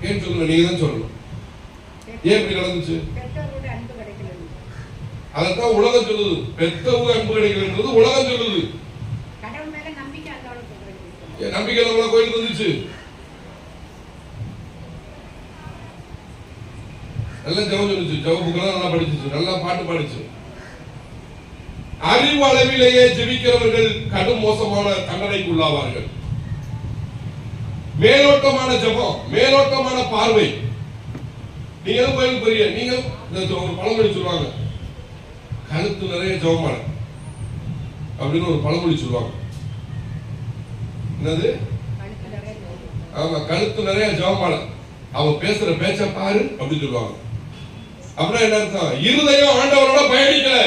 ஏன் சொல்லுங்க, நீங்க தான் சொல்லணும். ஏன் இப்படி நடந்துச்சு? அதான் உலகம் சொல்லுது. பெத்தவங்க அன்பு கிடைக்கிறது உலகம் சொல்லுது. நம்பிக்கை கோயிலுக்கு வந்துச்சு, நல்லா ஜெபம் சொல்லுச்சு, ஜெப புக்கெல்லாம் நல்லா படிச்சுச்சு, நல்லா பாட்டு பாடிச்சு. அறிவு அளவிலேயே ஜெபிக்கிறவர்கள் கடும் மோசமான தண்டனைக்கு உள்ளாவார்கள். மேலோட்டமான ஜெபம், மேலோட்டமான பார்வை. நீங்க எதுவும் கோயிலுக்கு போறீங்க, நீங்க ஒரு பழமொழி சொல்லுவாங்க, கழுத்து நிறைய ஜெபமாலை அப்படின்னு ஒரு பழமொழி சொல்லுவாங்க. என்னது? ஆமா, கழுத்து நிறைய ஜெபமாலை, அவ பேசுற பேச்ச பாரு அப்படின்னு சொல்லுவாங்க. அப்படின்னா என்ன அர்த்தம்? இருதயம் ஆண்டவரோட பயணிக்கல.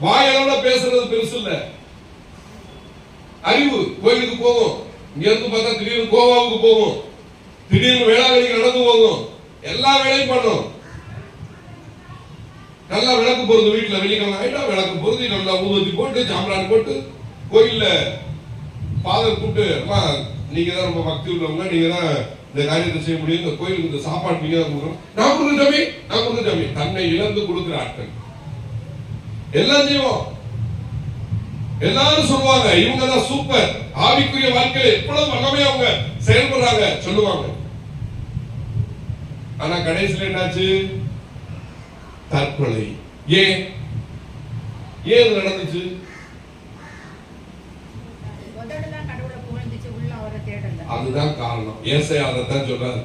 வாயால பேசுறது பெருசு இல்ல. அறிவு கோயிலுக்கு போகும், இங்க இருந்து பார்த்தா திடீர்னு கோவாவுக்கு போகும், திடீர்னு வேளாங்கண்ணிக்கு நடந்து போகும், எல்லா வேலையும் பண்ணும். நல்லா விளக்கு போறது, வீட்டுல வெள்ளிக்கிழமை ஆயிட்டா விளக்கு போறது, நல்லா ஊதுவத்தி போட்டு சாம்பிராணி போட்டு கோயில்ல ஃபாதர் கூப்பிட்டு, அம்மா நீங்க தான் ரொம்ப பக்தி உள்ளவங்க, நீங்க தான் இந்த காரியத்தை செய்ய முடியும், இந்த கோயிலுக்கு இந்த சாப்பாடு நீங்க தான் கொடுக்கணும், நான் கொடுக்க ஜாமி தன்னை இழந்து கொடுக்கிற ஆட்கள் எல்லாம் செய்வோம். எல்லாரும் சொல்லுவாங்க இவங்க தான் சூப்பர், ஆவிக்குரிய வாழ்க்கையில எவ்வளவு வல்லமையா அவங்க செயல்படுறாங்க சொல்லுவாங்க. ஆனா கடைசியில் என்னாச்சு? தற்கொலை. ஏன் நடந்துச்சு? அதுதான் காரணம். ஏசாயா அதைத்தான் சொல்றாரு,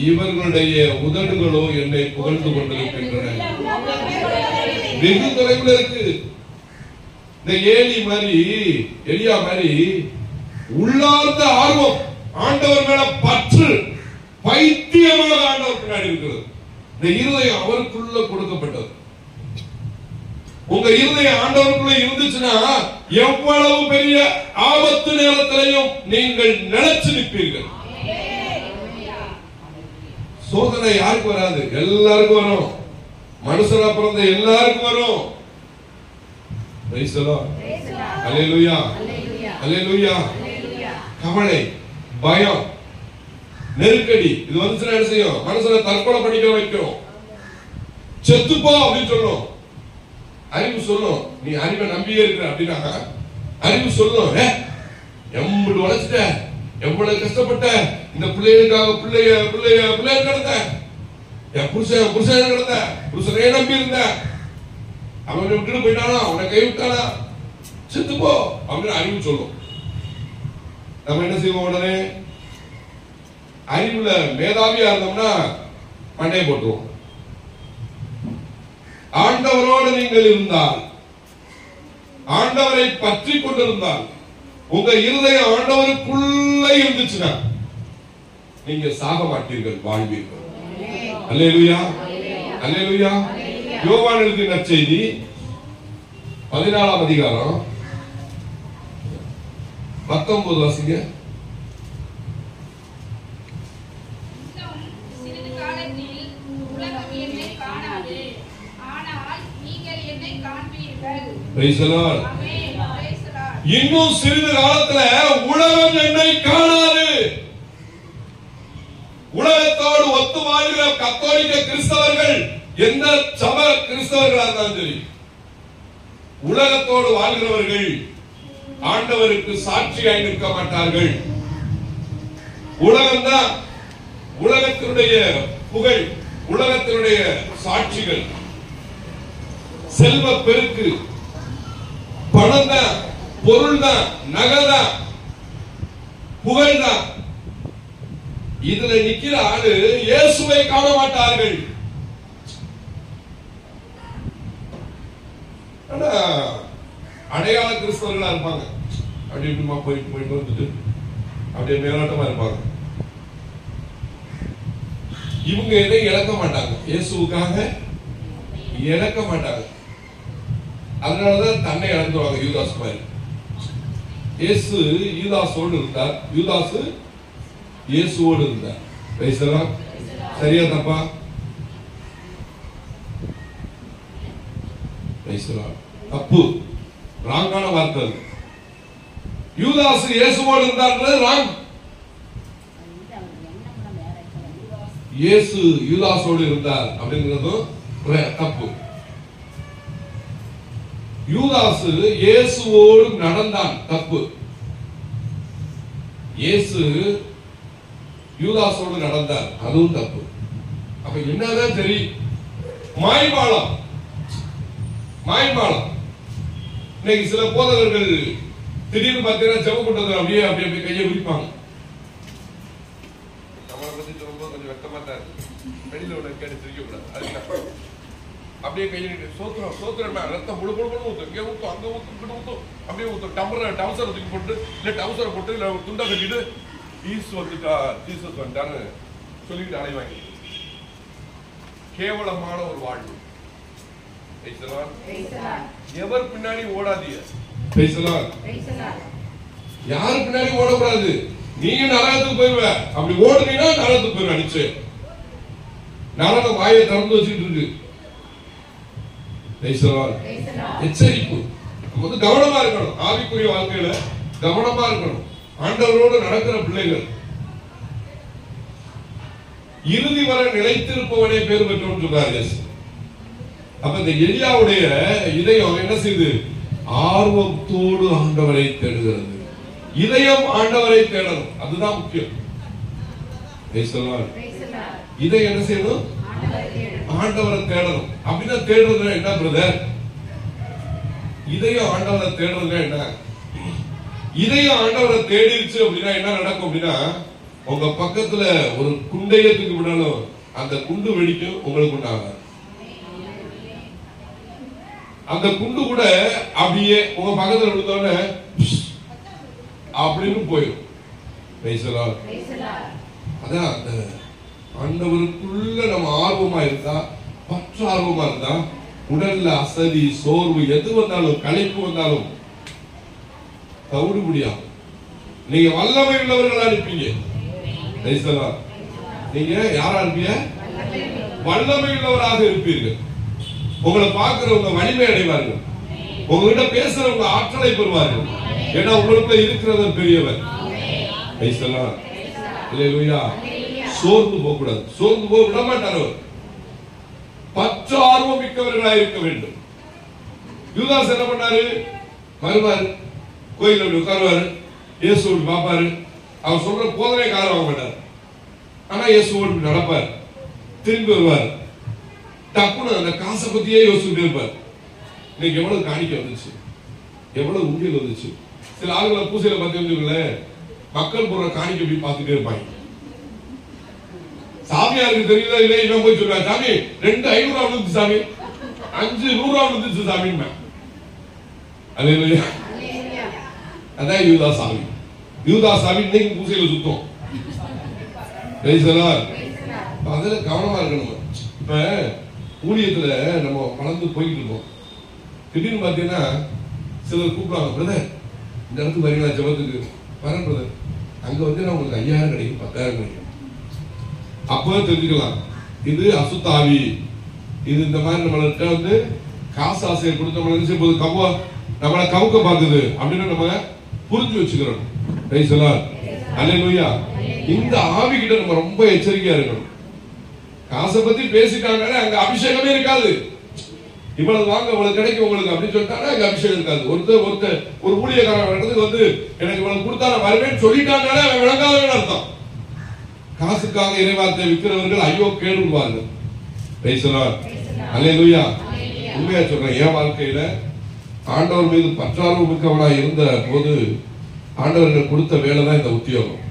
இவர்களுடைய உதடுகளோ என்னை புகழ்ந்து கொண்டிருக்கின்றன. வெகு தொலைவில் இருக்கு. இந்த எலியா மாதிரி உள்ளார்ந்த ஆர்வம், ஆண்டவர் மேல பற்று, பைத்தியமாக ஆண்டவர் பின்னாடி இருக்கிறது. இந்த இருதயம் அவருக்குள்ள கொடுக்கப்பட்டது. உங்க இருதயம் ஆண்டவருக்குள்ள இருந்துச்சுன்னா எவ்வளவு பெரிய ஆபத்து நேரத்திலையும் நீங்கள் நிலைச்சு நிற்பீர்கள். சோதனை யாருக்கு வராது? எல்லாருக்கும் வரும். மனுஷனா பிறந்த எல்லாருக்கும் வரும். அல்லேலூயா, அல்லேலூயா. கவலை, பயம், நெருக்கடி இது வந்துச்சுன்னா என்ன செய்யும்? மனுஷனை தற்கொலை பண்ணிக்க வைக்கும். செத்துப்போ அப்படின்னு சொல்லும். அறிவு சொல்லும், நீ அறிவை நம்பியே இருக்கிற அப்படின்னா அறிவு சொல்லும், எவ்வளவு உழைச்சிட்ட, எவ்வளவு கஷ்டப்பட்ட, இந்த பிள்ளைகளுக்காக பிள்ளைய கிடந்த, என் புருஷன் கிடந்த, புருஷனே நம்பி இருந்த, அவனை விட்டுட்டு போயிட்டானா, அவனை கைவிட்டானா, செத்துப்போ அப்படின்னு அறிவு சொல்லும். நம்ம என்ன செய்வோம்? உடனே அறிவுல மேதாவியா இருந்தோம்னா மண்டையை போட்டுருவோம். ஆண்டவரோடு நீங்கள் இருந்தால், ஆண்டவரை பற்றி கொண்டிருந்தால், உங்க இருதயம் ஆண்டவருக்குள்ள இருந்துச்சுன்னா நீங்க சாக மாட்டீர்கள், வாழ்வீர்கள். அல்லேலூயா, அல்லேலூயா. யோவான் எழுதின நற்செய்தி 14ஆம் அதிகாரம் 19 வாசிங்க. இன்னும் சிறிது காலத்துல உலகம் என்னை காணாது. உலகத்தோடு ஒத்து வாழ்கிற கத்தோலிக்க கிறிஸ்தவர்கள், எந்த சப கிறிஸ்தவர்களா இருந்தாலும் சரி, உலகத்தோடு வாழ்கிறவர்கள் ஆண்டவருக்கு சாட்சியாய் நிற்க மாட்டார்கள். உலகம்தான் உலகத்தினுடைய புகழ், உலகத்தினுடைய சாட்சிகள், செல்வ பெருக்கு, பணம் தான், பொருள் தான், நகை தான், புகழ் தான். இதுல நிக்கிற ஆளு இயேசுவை காண மாட்டார்கள். அடையாள கிறிஸ்தவர்களா இருப்பாங்க. அப்படி இப்படிமா போயிட்டு வந்துட்டு அப்படியே மேலாட்டமா இருப்பாங்க. இவங்க எதை இழக்க மாட்டாங்க, இயேசுவுக்காக இழக்க மாட்டாங்க. அதனாலதான் தன்னை இழந்துருவாங்க. யூதாஸ் மாதிரி. இயேசு யூதாஸோடு இருந்தார், யூதாஸ் இயேசுவோடு இருந்தார். பேசலாம் சரியா தப்பா? பேசலாம் தப்பு, ராங்கான வார்த்தை. யூதாஸ் இயேசுவோடு இருந்தார் ராங். இயேசு யூதாஸோடு இருந்தார் அப்படிங்கிறதும் தப்பு. யூதாஸ் இயேசுவோடு நடந்தான், தப்பு. இயேசு யூதாஸோடு நடந்தார், அதுவும் தப்பு. அப்ப என்னதான் சரி? மாய்மாலம், மாய்மாலம். இன்னைக்கு சில போதகர்கள் திடீர்னு பார்த்தீங்கன்னா ஜெபம் பண்றது அப்படியே அப்படியே கையை விரிப்பாங்க. நம்மளை பத்தி சொல்லும்போது கொஞ்சம் வெட்டமா தான் இருக்கு. வெளியில உள்ள கேட்டு சிரிக்க கூடாது. அதுக்கு அப்படியே கையை சோத்திரம் சோத்திரம் ரத்தம் முழு முழு ஊத்தும், இங்கே ஊத்தும், அங்க ஊத்தும், இங்கிட்ட ஊத்தும், அப்படியே ஊத்தும். டவுசரை தூக்கி போட்டு, இல்ல டவுசரை போட்டு, இல்ல துண்டை கட்டிட்டு வந்துட்டா, ஜீசஸ் வந்துட்டான்னு சொல்லிட்டு அலைவாங்க. கேவலமான ஒரு வாழ்வு. எவர் பின்னாடி ஓடாதீங்க. யாரு பின்னாடி ஓடக்கூடாது. நீங்க நரகத்துக்கு போயிருவ. அப்படி ஓடுனீங்கன்னா நரகத்துக்கு போயிருவ நிச்சயம். நரகம் வாயை திறந்து வச்சுட்டு இருக்கு. எச்சரிப்பு. நம்ம கவனமா இருக்கணும். ஆவிக்குரிய வாழ்க்கையில கவனமா இருக்கணும். ஆண்டவரோடு நடக்கிற பிள்ளைகள் இறுதி வரை நிலைத்திருப்பவனே பேர் பெற்றோம் சொல்றாரு. அப்ப இந்த எலியாவுடைய இதயம் என்ன செய்து? ஆர்வத்தோடு ஆண்டவரை தேடுகிறது. இதயம் ஆண்டவரை தேடணும், அதுதான் முக்கியம். இதயம் என்ன செய்யணும்? ஆண்டவரை தேடணும். அப்படின்னா தேடுறதுனா என்ன பிரதர்? இதயம் ஆண்டவரை தேடுறதுனா என்ன? இதயம் ஆண்டவரை தேடிருச்சு அப்படின்னா என்ன நடக்கும் அப்படின்னா, உங்க பக்கத்துல ஒரு குண்டையத்துக்கு விடணும், அந்த குண்டு வெடிக்கும், உங்களுக்கு உண்டாக. அந்த குண்டு கூட அப்படியே உங்க பக்கத்துல விழுந்தோட அப்படின்னு போயிடும். அதான் அந்த ஆண்டவருக்குள்ள நம்ம ஆர்வமா இருந்தா, பற்ற ஆர்வமா இருந்தா, உடல்ல அசதி, சோர்வு எது வந்தாலும், களைப்பு வந்தாலும் தவிடு முடியாது. நீங்க வல்லமை உள்ளவர்களா இருப்பீங்க. நீங்க யாரா இருப்பீங்க? வல்லமை உள்ளவராக இருப்பீர்கள். உங்களை பார்க்கிறவங்க வலிமை அடைவார்கள். உங்ககிட்ட பேசுறவங்க ஆற்றலை பெறுவார்கள். ஏன்னா உங்களுக்குள்ள இருக்கிறவர் பெரியவர். சோர்ந்து போக கூடாது. சோர்ந்து போக விட மாட்டார் அவர். பற்ற ஆர்வம் மிக்கவர்களாக இருக்க வேண்டும். யூதாஸ் என்ன பண்ணாரு? வருவாரு, கோயில உட்காருவாரு, இயேசுவோடு பார்ப்பாரு. அவர் சொல்ற போதனை காலம் வாங்க மாட்டார். ஆனா இயேசுவோடு நடப்பார், திரும்பி வருவார். டப்புன்னு அந்த காசை பத்தியே யோசிச்சுட்டு இருப்பார். இன்னைக்கு எவ்வளவு காணிக்கை வந்துச்சு, எவ்வளவு உண்டியல் வந்துச்சு. சில ஆளுகளை பூசையில பார்த்தீங்களேன், மக்கள் போற காணிக்கை போய் பார்த்துட்டே இருப்பாங்க. சாமியாருக்கு தெரியல இல்லை, இவன் போய் சொல்லுவாங்க, சாமி 2,500 வந்துச்சு, சாமி 500 வந்துச்சு சாமி. அதான் யூதா சாமி. யூதா சாமி இன்னைக்கு பூசையில சுத்தம். அதுல கவனமா இருக்கணும். இப்ப ஊழியத்துல நம்ம வளர்ந்து போயிட்டு இருக்கோம். திடீர்னு பாத்தீங்கன்னா சிலர் கூப்பிடுவாங்க, பிரதர் இந்த இடத்துக்கு வரீங்களா ஜெபத்துக்கு? வரேன் பிரதர். அங்க வந்து நான் உங்களுக்கு 5,000 கிடைக்கும், 10,000 கிடைக்கும். அப்போ தெரிஞ்சுக்கலாம் இது அசுத்தாவி. இது இந்த மாதிரி நம்மள்கிட்ட வந்து காசு ஆசையை கொடுத்து நம்மளை நினைச்ச போது நம்மளை கவுக்க பார்க்குது அப்படின்னு நம்ம புரிஞ்சு வச்சுக்கிறோம். அல்லேலூயா. இந்த ஆவி கிட்ட நம்ம ரொம்ப எச்சரிக்கையா இருக்கணும். காசை பத்தி பேசிட்டாங்கன்னா அங்க அபிஷேகமே இருக்காது. இவ்வளவு வாங்க இவ்வளவு கிடைக்கும் உங்களுக்கு அப்படின்னு சொல்லிட்டாங்க, அங்க அபிஷேகம் இருக்காது. ஒரு ஊழியக்காரன் இடத்துக்கு வந்து எனக்கு இவ்வளவு கொடுத்தா நான் வருவேன்னு சொல்லிட்டாங்களே அவன் விளங்காதவன் அர்த்தம். காசுக்காக இறைவார்த்தை விற்கிறவர்கள் ஐயோ கேடுவார்கள். அல்லேலூயா. உண்மையா சொல்றேன், என் வாழ்க்கையில ஆண்டவர் மீது பற்றார்வம் மிக்கவனாய் இருந்த போது ஆண்டவர் எனக்கு கொடுத்த வேலை தான் இந்த உத்தியோகம்.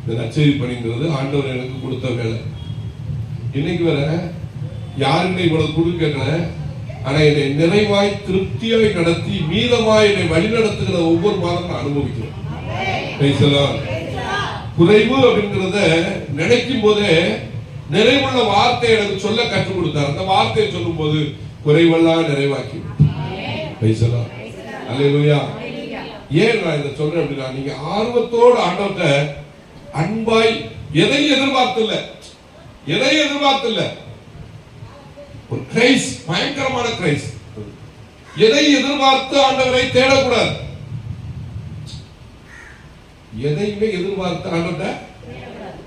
இந்த நற்செய்தி பணிங்கிறது ஆண்டவர் எனக்கு கொடுத்த வேலை. இன்னைக்கு வர யாருமே இவ்வளவு கொடுக்க கேட்கல. ஆனா என்னை நிறைவாய் திருப்தியாய் நடத்தி மீதமாய் என்னை வழி நடத்துகிற ஒவ்வொரு மாதம் நான் அனுபவிக்கிறேன். குறைவு அப்படிங்கிறத நினைக்கும் போதே நிறைவுள்ள வார்த்தை எனக்கு சொல்ல கற்றுக் கொடுத்தார். அந்த வார்த்தையை சொல்லும் போது குறைவெல்லாம் நிறைவாக்கி. அல்லேலூயா. ஏன் நான் இதை சொல்றேன் அப்படின்னா, நீங்க ஆர்வத்தோடு ஆண்டவர்கிட்ட அன்பாய் எதையும் எதிர்பார்த்தில்ல. ஒரு கிரைஸ், பயங்கரமான கிரைஸ். எதை எதிர்பார்த்து ஆண்டவரை தேடக்கூடாது. எதையுமே எதிர்பார்த்து ஆண்டவரை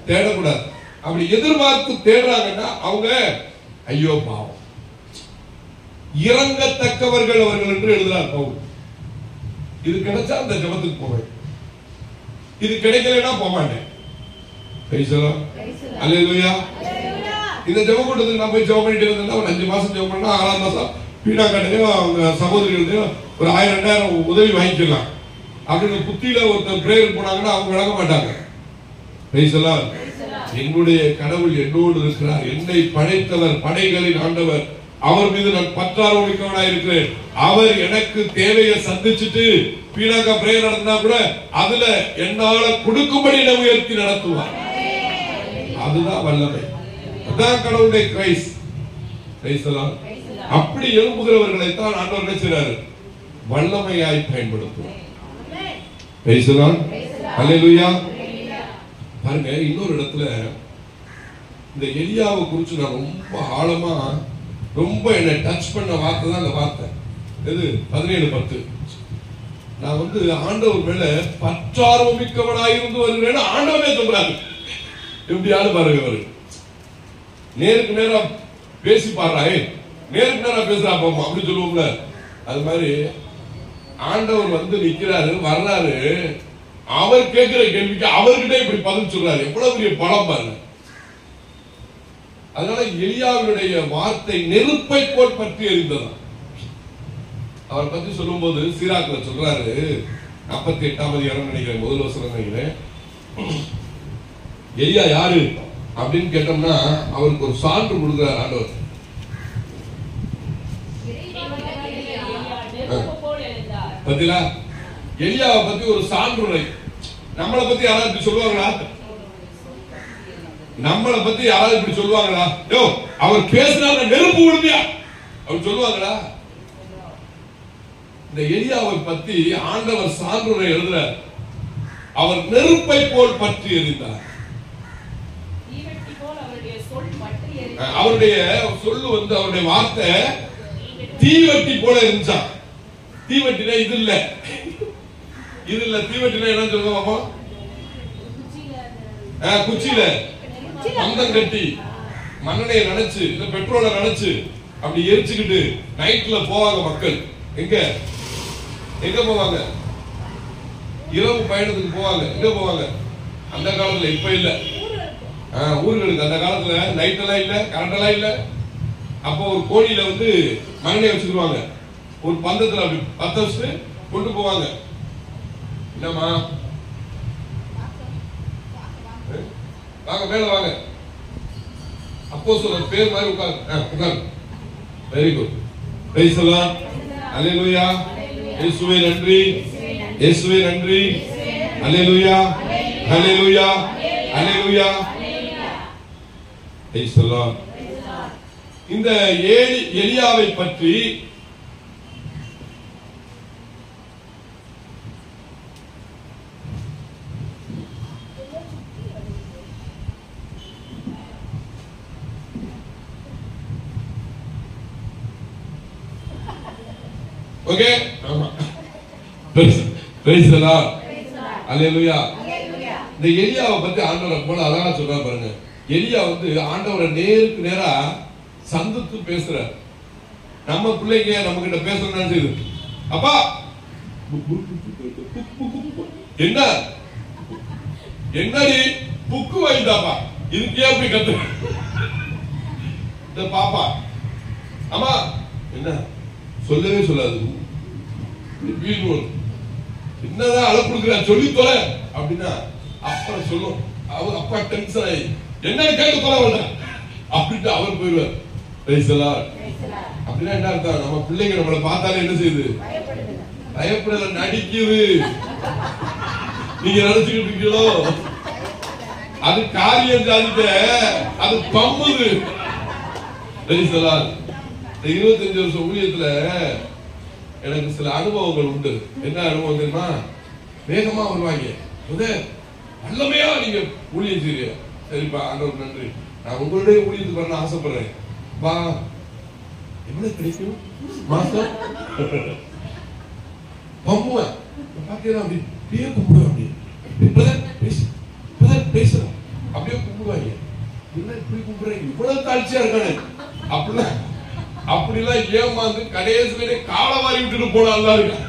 தேடக்கூடாது. அப்படி எதிர்பார்த்து தேடுறாங்கன்னா அவங்க ஐயோ பாவம், இறங்கத்தக்கவர்கள் அவர்கள் என்று எழுதுறார் பவுல். இது கிடைச்சா அந்த ஜெபத்துக்கு போவேன், இது கிடைக்கலன்னா போக மாட்டேன். அல்லேலூயா. இந்த ஜெப கூட்டத்துக்கு நான் போய் ஜெபம் பண்ணிட்டு இருந்தேன்னா ஒரு 5 மாசம் ஜெபம் பண்ணா 6ஆம் மாசம் பீடா கடையும் அவங்க சகோதரிகளையும் ஒரு 1000-2000 உதவி வாங்கிக்கலாம் அப்படின்னு புத்தியில ஒருத்தர் பிரேயர் போனாங்கன்னா அவங்க விளங்க மாட்டாங்க. என்னுடைய கடவுள் என்னோடு இருக்கிறார், என்னை படைத்தவர், படைகளின் ஆண்டவர், அவர் மீது நான் பற்றார்வம் மிக்கவனாய் இருக்கிறேன். அவர் எனக்கு தேவையை சந்திச்சுட்டு பீடாக்கா பிரேயர் நடத்தினா கூட அதுல என்னால கொடுக்கும்படி என்னை உயர்த்தி நடத்துவார். அதுதான் வல்லமை, அதுதான் கடவுளுடைய கிரைஸ். அப்படி எழும்புகிறவர்களை தான் ஆண்டவர் நினைச்சாரு வல்லமையாய் பயன்படுத்துவார். அல்லேலூயா. பாருங்க, இன்னொரு இடத்துல இந்த எலியாவை குறிச்சு நான் ரொம்ப ஆழமா ரொம்ப என்னை டச் பண்ண வார்த்தை தான் அந்த வார்த்தை. இது 17:10. நான் வந்து ஆண்டவர் மேல பற்றார்வம் மிக்கவனாயிருந்து வருகிறேன்னு ஆண்டவனே சொல்றாரு. எப்படியாவது பாருங்க, அவரு நேருக்கு நேரா பேசி பாடுறாரு, நேருக்கு நேரா பேசுறா பாப்போம் அப்படி சொல்லுவோம்ல. அது மாதிரி ஆண்டவர் வந்து நிக்கிறாரு, வர்றாரு, அவர் கேட்கிற கேள்விக்கு அவர்கிட்ட இப்படி பதில் சொல்றாரு. எவ்வளவு பெரிய பலம் பாருங்க. அதனால எலியாவினுடைய வார்த்தை நெருப்பை போல் பற்றி எரிந்ததான். அவர் பத்தி சொல்லும் போது சீராக்ல சொல்றாரு, 48ஆம் அதிகாரம் நினைக்கிறேன், முதல் வசனம் நினைக்கிறேன். எலியா யாரு அப்படின்னு கேட்டோம்னா அவருக்கு ஒரு சான்று கொடுக்கிறார் ஆண்டவர். பத்திலா எலியாவை பத்தி ஒரு சான்றுரை. நம்மளை பத்தி யாராவது சொல்லுவாங்களா? நம்மளை பத்தி யாராவது இப்படி சொல்லுவாங்களா? யோ அவர் பேசினால நெருப்பு விழுந்தியா அவர் சொல்லுவாங்களா? இந்த எலியாவை பத்தி ஆண்டவர் சான்றுரை எழுதுறார். அவர் நெருப்பை போல் பற்றி எரிந்தார். அவருடைய சொல்லு அவருடைய வார்த்தை தீவட்டி போல இருந்துச்சான். தீவட்டினா இது இல்ல, இது இல்ல. தீவட்டினா என்ன சொல்லுவாங்க? குச்சியில பந்தம் கட்டி மண்ணெண்ணையை நினைச்சு இல்ல பெட்ரோலை நினைச்சு அப்படி எரிச்சுக்கிட்டு நைட்ல போவாங்க மக்கள். எங்க போவாங்க? இரவு பயணத்துக்கு போவாங்க. எங்க போவாங்க? அந்த காலத்துல, இப்ப இல்ல, ஊர்களுக்கு. அந்த காலத்துல லைட் எல்லாம் இல்ல, கரண்ட் எல்லாம் இல்ல. அப்போ ஒரு கோடியில மண்ணெண்ணெய் வச்சுக்குவாங்க. ஒரு பந்தத்துல அப்படி பத்த வச்சுட்டு கொண்டு போவாங்க. என்னமா வாங்க மேல வாங்க. அப்போஸ்தலர் பேர் மாதிரி உட்கார். Very good. Praise the Lord. Hallelujah. இயேசுவே நன்றி, இயேசுவே நன்றி. Hallelujah, hallelujah, hallelujah. Praise the Lord. இந்த எலியாவை பற்றி ஓகே. ஆமா. Praise the Lord. ஹalleluya. இந்த எலியாவை பத்தி ஆண்டவர் போல அழகா சொல்றாரு பாருங்க. எலியா ஆண்டவரை நேருக்கு நேரா சந்தித்து பேசுறார். நம்ம பிள்ளைங்க நம்ம கிட்ட பேசணும்னு செய்யுது. அப்பா என்ன என்னடி புக்கு வாங்கிட்டாப்பா, இதுக்கே அப்படி கத்து இந்த பாப்பா. ஆமா என்ன சொல்லவே சொல்லாது. என்னதான் அழ கொடுக்குற சொல்லி தொலை அப்படின்னா அப்புறம் சொல்லும். அவர் அப்பா டென்ஷன் ஆகி என்ன கேட்டு தொலை வந்த அப்படின்ட்டு அவர் போயிடுவார். அப்படின்னா என்ன அர்த்தம்? நம்ம பிள்ளைங்க நம்மளை பார்த்தாலே என்ன செய்யுது? பயப்படல, நடிக்குது. நீங்க நினைச்சுக்கிட்டு இருக்கீங்களோ அது காரியம் சாதிக்க அது பம்முது. 25 வருஷம் ஊழியத்துல எனக்கு சில அனுபவங்கள் உண்டு. என்ன அனுபவம் தெரியுமா? வேகமா வருவாங்க. நல்லமையா நீங்க ஊழியம் செய்ய. சரிப்பா, ஆண்டவர் நன்றி, நான் உங்களுடைய ஊழியத்துக்கு பண்ண ஆசைப்படுறேன். வா, எவ்வளவு கிடைக்கும் மாசம்? பம்புவேன். பாத்தீங்கன்னா அப்படி அப்படியே கும்பிடுவேன். அப்படியே பேசுறேன். அப்படியே கும்பிடுவாங்க. என்ன இப்படி கும்பிடுறீங்க? இவ்வளவு தாழ்ச்சியா இருக்கானே அப்படிலாம் ஏமாந்து கடைசியிலே காலை வாரி விட்டுட்டு போனால்தான் இருக்கான்.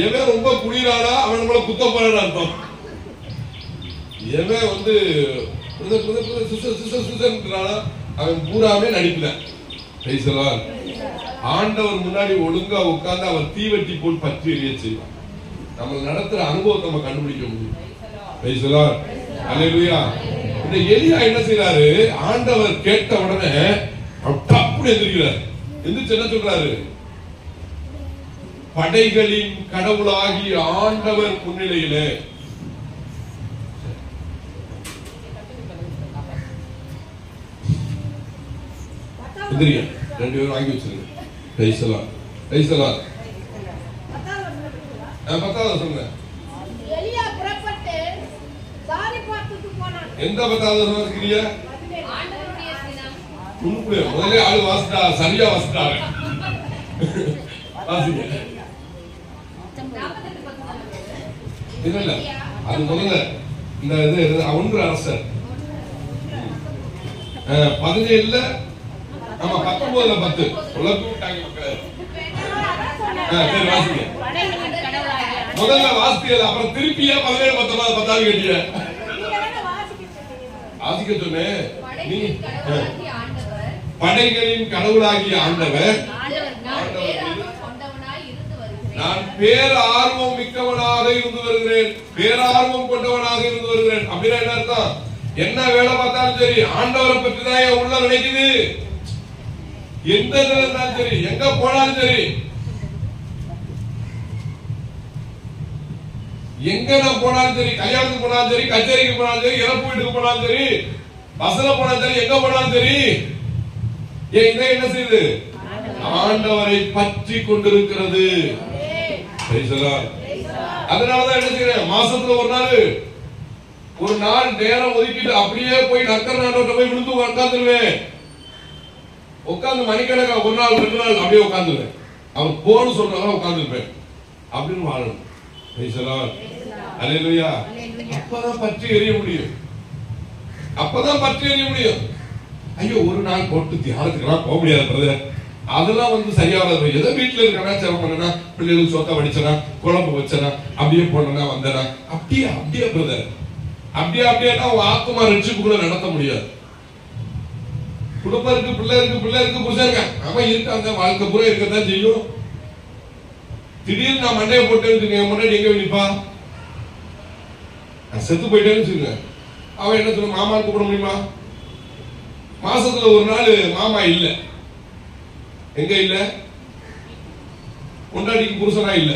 எவன் ரொம்ப குடிறானா அவன் நம்மள குத்த போறான்னு அர்த்தம். எவன் அவன் பூராமே நடிக்கல. ஆண்டவர் முன்னாடி ஒழுங்கா உட்கார்ந்து அவர் தீவட்டி போல் பற்றி எரிய செய்வான். நம்ம நடத்துற அனுபவத்தை நம்ம கண்டுபிடிக்க முடியும். அல்லேலூயா. இந்த எலியா என்ன செய்யறாரு? ஆண்டவர் கேட்ட உடனே டப்புன்னு எந்திரிக்கிறார். எந்திரிச்சு என்ன சொல்றாரு? படைகளின் கடவுளாகி ஆண்டவர் முன்னிலையிலே எந்திரிங்க. 2 பேரும் வாங்கி வச்சிருங்க. ரைசலா ரைசலா 10வது சொல்லுங்க. எலியா புறப்பட்டு சாரிபாத்துக்கு போனான். எந்த 10வது வாசிக்கிறீங்க? ஆண்டவருடைய சினம். உங்களுடைய முதல்ல ஆளு வாசிட்டா சரியா வாசிட்டாரு. வாசிங்க. இல்ல அது முதல்ல இந்த இது 1 அரசர் 17ல ஆமா 19ல 10 உலகம் விட்டாங்க மக்களே. சரி வாசிங்க. முதல்ல வாசிக்கல, அப்புறம் திருப்பியா 17 19 10 கேட்டிய வாசிக்க சொன்னேன். படைகளின் கடவுளாகிய ஆண்டவர் நான் பேரார்வம் மிக்கவனாக இருந்து வருகிறேன், பேரார்வம் கொண்டவனாக இருந்து வருகிறேன். அப்படின்னா என்ன அர்த்தம்? என்ன வேலை பார்த்தாலும் சரி ஆண்டவரை பற்றி தான் என் உள்ள நினைக்குது. எந்த இருந்தாலும் சரி, எங்க போனாலும் சரி, எங்க நான் போனாலும் சரி, கல்யாணத்துக்கு போனாலும் சரி, கச்சேரிக்கு போனாலும் சரி, இறப்பு வீட்டுக்கு போனாலும் சரி, பஸ்ல போனா சரி, எங்க போனாலும் சரி, ஏன் இதை என்ன செய்யுது? ஆண்டவரை பற்றி கொண்டிருக்கிறது. அதனாலதான் என்ன செய்யறேன், மாசத்துல ஒரு நாள் நேரம் ஒதுக்கிட்டு அப்படியே போய் நக்கர் நாட்டோட்ட போய் விழுந்து உட்காந்துருவேன். உட்காந்து மணிக்கணக்கா ஒரு நாள் 2 நாள் அப்படியே உட்காந்துருவேன். அவர் போன்னு சொல்றாங்க உட்காந்துருப்பேன். அப்படின்னு வாழணும். அல்லேலூயா. அப்பதான் பற்றி எரிய முடியும். அப்பதான் பற்றி எரிய முடியும். ஐயோ ஒரு நாள் போட்டு தியானத்துக்கெல்லாம் போக முடியாது பிரதர், அதெல்லாம் சரியானது. ஏதோ வீட்டுல இருக்கா சேவை பண்ணனா, பிள்ளைகளுக்கு சொத்த வடிச்சனா, குழம்பு வச்சனா, அப்படியே போனா வந்தனா, அப்படியே அப்படியே பிரதர், அப்படியேனா உங்க ஆத்மா ரட்சிப்புக்குள்ள நடத்த முடியாது. குடும்பம் இருக்கு, பிள்ளை இருக்கு, புருஷன் இருக்க, ஆமா இருக்காங்க, வாழ்க்கை பூரா இருக்கத்தான் செய்யும். திடீர்னு நான் மண்டையை போட்டேன்னு முன்னாடி எங்க நிப்பா? செத்து போயிட்டேன்னு வச்சுங்க, அவன் என்ன சொல்ல, மாமா கூப்பிட முடியுமா? மாசத்துல ஒரு நாள் மாமா இல்ல, எங்க இல்ல? பொண்டாட்டிக்கு புருஷனா இல்ல,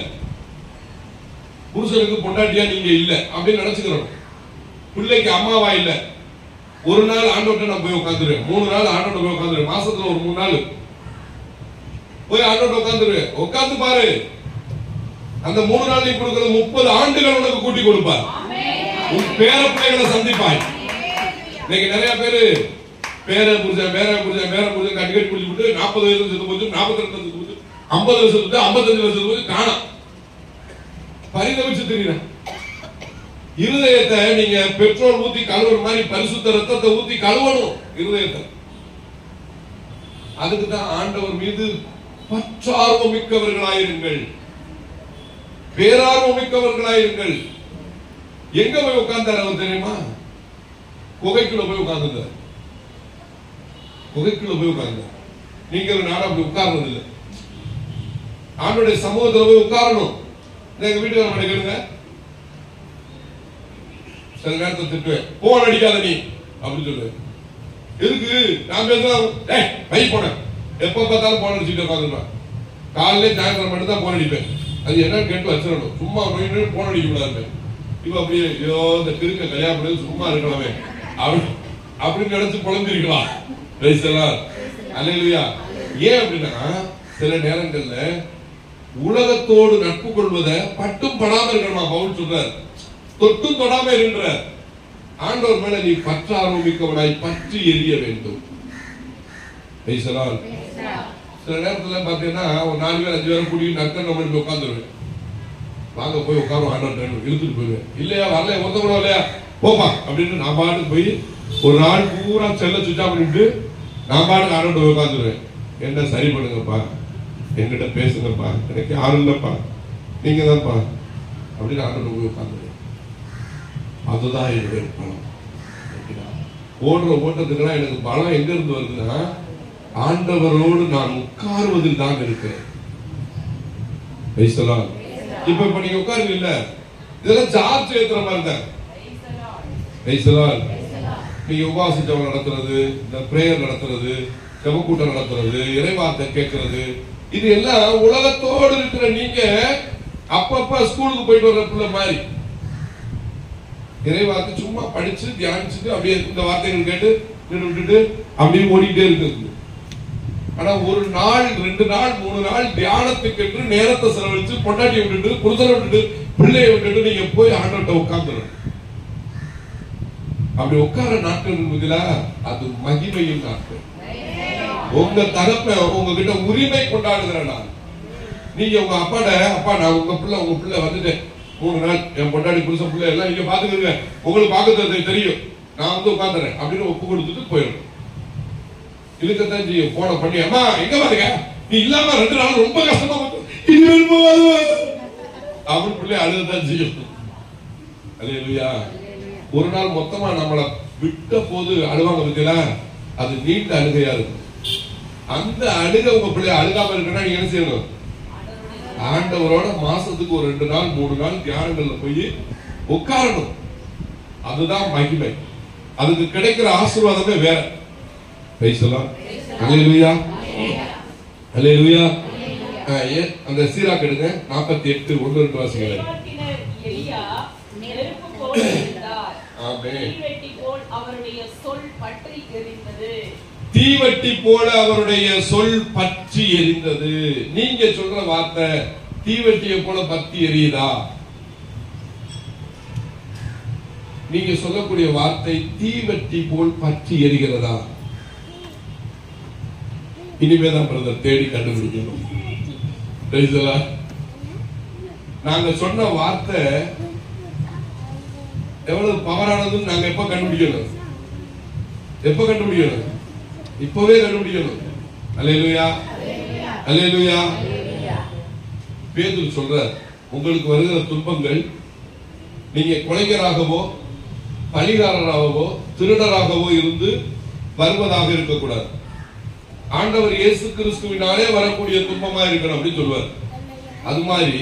புருஷனுக்கு பொண்டாட்டியா நீங்க இல்ல அப்படின்னு நினைச்சுக்கிறோம். பிள்ளைக்கு அம்மாவா இல்ல. ஒரு நாள் ஆண்டோட்ட நான் போய் உட்காந்துருவேன், 3 நாள் ஆண்டோட்ட போய் உட்காந்துருவேன், மாசத்துல ஒரு 3 நாள் போய் ஆண்டோட்ட உட்காந்துருவேன். உட்காந்து பாரு, அந்த 3 நாள் நீ கொடுக்கிறது 30 ஆண்டுகள் உனக்கு கூட்டி கொடுப்பார். உன் பேர பிள்ளைகளை சந்திப்பாய். இன்னைக்கு நிறைய பேரு பேர புருஷன் கட்டி கட்டி பிடிச்சு விட்டு 40 வயசுல செத்து போச்சு, 42 செத்து போச்சு, 50 வருஷத்துக்கு 55 வருஷத்துக்கு போச்சு, காணாம். பரிதவிச்சு தெரியுறேன். இருதயத்தை நீங்க பெட்ரோல் ஊத்தி கழுவுற மாதிரி பரிசுத்த ரத்தத்தை ஊத்தி கழுவணும் இருதயத்தை. அதுக்குதான் ஆண்டவர் மீது பற்றார்வம் மிக்கவர்களாயிருங்கள், பேரார்வம் மிக்கவர்களாயிருங்கள். எங்க போய் உட்கார்ந்தார் அவர் தெரியுமா? குகைக்குள்ள போய் உட்கார்ந்தார். குகைக்குள்ள போய் உட்கார்ந்தார். நீங்க நானும் அப்படி உட்கார்றது இல்லை. ஆண்டோடைய சமூகத்துல போய் உட்காரணும். எங்க வீட்டுக்கு கேளுங்க, சில நேரத்தை திட்டுவேன், போன் அடிக்காத நீ அப்படின்னு சொல்லுவேன். எதுக்கு? நான் பேசுறேன் போனேன், எப்ப பார்த்தாலும் போன் அடிச்சுட்டு உட்காந்துருப்பேன். காலையில சாயந்தரம் மட்டும் தான் போன் அடிப்பேன். அது என்னன்னு கேட்டு வச்சிடணும். சும்மா போன் அடிக்க கூடாது. இப்ப அப்படியே ஐயோ இந்த திருக்க கல்யாணம் சும்மா இருக்கலாமே அப்படின்னு நினைச்சு குழம்பிருக்கலாம். அல்லேலூயா. ஏன் அப்படின்னா சில நேரங்கள்ல உலகத்தோடு நட்பு கொள்வதை பட்டும் படாம இருக்கணுமா பவுல் சொல்றார். தொட்டும் தொடாம இருன்ற ஆண்டவர் மேல நீ பற்றார்வம் மிக்கவனாய் பற்றி எரிய வேண்டும். சில நேரத்துல பாத்தீங்கன்னா ஒரு 4 பேர் 5 பேரும் கூட்டிட்டு நக்கர் நம்ம உட்காந்துருவேன். வாங்க போய் உட்காரும், ஆண்டவர் இழுத்துட்டு போயிடுவேன். இல்லையா வரல, ஒருத்த கூட இல்லையா போப்பா அப்படின்னு நான் பாட்டுக்கு போய் ஒரு நாள் பூரா செல்ல சுவிட்ச் ஆஃப் பண்ணிட்டு நான் பாட்டுக்கு ஆண்டவர் போய் உட்காந்துருவேன். என்ன சரி பண்ணுங்கப்பா, என்கிட்ட பேசுங்கப்பா, எனக்கு யாரும் இல்லப்பா, நீங்க தான்ப்பா அப்படின்னு ஆண்டவர் போய் உட்காந்துருவேன். அதுதான் என்னுடைய பலம். ஓடுற ஓட்டத்துக்குலாம் எனக்கு பலம் எங்க இருந்து வருதுன்னா ஆண்டவரோடு நான் உட்காருவதில் தான் இருக்கிறேன். இப்ப நீங்க உட்காருங்க இல்ல, இதெல்லாம் சார்ஜ் ஏத்துற மாதிரி தான். நீங்க உபவாச ஜெபம் நடத்துறது, இந்த பிரேயர் நடத்துறது, ஜெபக்கூட்டம் நடத்துறது, இறைவார்த்தை கேட்கறது, இது எல்லாம் உலகத்தோடு இருக்கிற நீங்க அப்பப்ப ஸ்கூலுக்கு போயிட்டு வர்ற பிள்ளை மாதிரி இறைவார்த்தை சும்மா படிச்சு தியானிச்சுட்டு அப்படியே இந்த வார்த்தைகள் கேட்டு விட்டுட்டு அப்படியே ஓடிட்டே இருக்குது. ஆனா ஒரு நாள் 2 நாள் 3 நாள் தியானத்துக்கு என்று நேரத்தை செலவழிச்சு பொண்டாட்டியை விட்டுட்டு புருஷனை விட்டுட்டு பிள்ளையை விட்டுட்டு நீங்க போய் ஆண்டவர்கிட்ட உட்கார்ந்துடணும். அப்படி உட்கார நாட்கள் இருக்குதுல, அது மகிமையின் நாட்கள். உங்க தகப்ப உங்ககிட்ட உரிமை கொண்டாடுகிற நாள். நீங்க உங்க அப்பாட அப்பா நான் உங்க பிள்ளை வந்துட்டேன் 3 நாள், என் பொண்டாடி புருஷன் பிள்ளை எல்லாம் நீங்க பாத்துக்கிறீங்க, உங்களுக்கு பாக்குறது தெரியும், நான் உட்காந்துறேன் அப்படின்னு ஒப்பு கொடுத்துட்டு போயிடும். இழுக்கத்தான் செய்யும். போன பண்ணி அம்மா எங்க பாருங்க நீ இல்லாம 2 நாள் ரொம்ப கஷ்டமா அவன் பிள்ளை அழுதான் செய்யும். அல்லேலூயா. ஒரு நாள் மொத்தமா நம்மளை விட்ட போது அழுவாங்க பத்தியா, அது நீண்ட அழுகையா இருக்கும். அந்த அழுகை உங்க பிள்ளை அழுகாம இருக்குன்னா நீங்க என்ன செய்யணும்? ஆண்டவரோட மாசத்துக்கு ஒரு 2 நாள் 3 நாள் தியானங்கள்ல போய் உட்காரணும். அதுதான் மகிமை. அதுக்கு கிடைக்கிற ஆசீர்வாதமே வேற. அல்லேலூயா. அல்லேலூயா. அந்த சீராக் எடுங்க 48 1-2 வாசிங்க. எலியா நெருப்பு போல் இருந்தார். ஆமென். தீவெட்டி போல் அவருடைய சொல் தீவட்டி போல அவருடைய சொல் பற்றி எரிந்தது. நீங்க சொல்ற வார்த்தை தீவட்டியை போல பற்றி எரியுதா? நீங்க சொல்லக்கூடிய வார்த்தை தீவட்டி போல் பற்றி எரிகிறதா? இனிமேதான் பிரதர் தேடி கண்டுபிடிக்கணும். நாங்க சொன்ன வார்த்தை எவ்வளவு பவரானதுன்னு நாங்க எப்ப கண்டுபிடிக்கணும்? எப்ப கண்டுபிடிக்கணும்? இப்பவே கண்டுபிடிக்கணும். அல்லேலூயா, அல்லேலூயா. பேதுரு சொல்றார், உங்களுக்கு வருகிற துன்பங்கள் நீங்க கொலைஞராகவோ பலிகாரராகவோ திருடராகவோ இருந்து வருவதாக இருக்கக்கூடாது. ஆண்டவர் இயேசு கிறிஸ்துவினாலே வரக்கூடிய துன்பமா இருக்கணும் அப்படின்னு சொல்லுவார். அது மாதிரி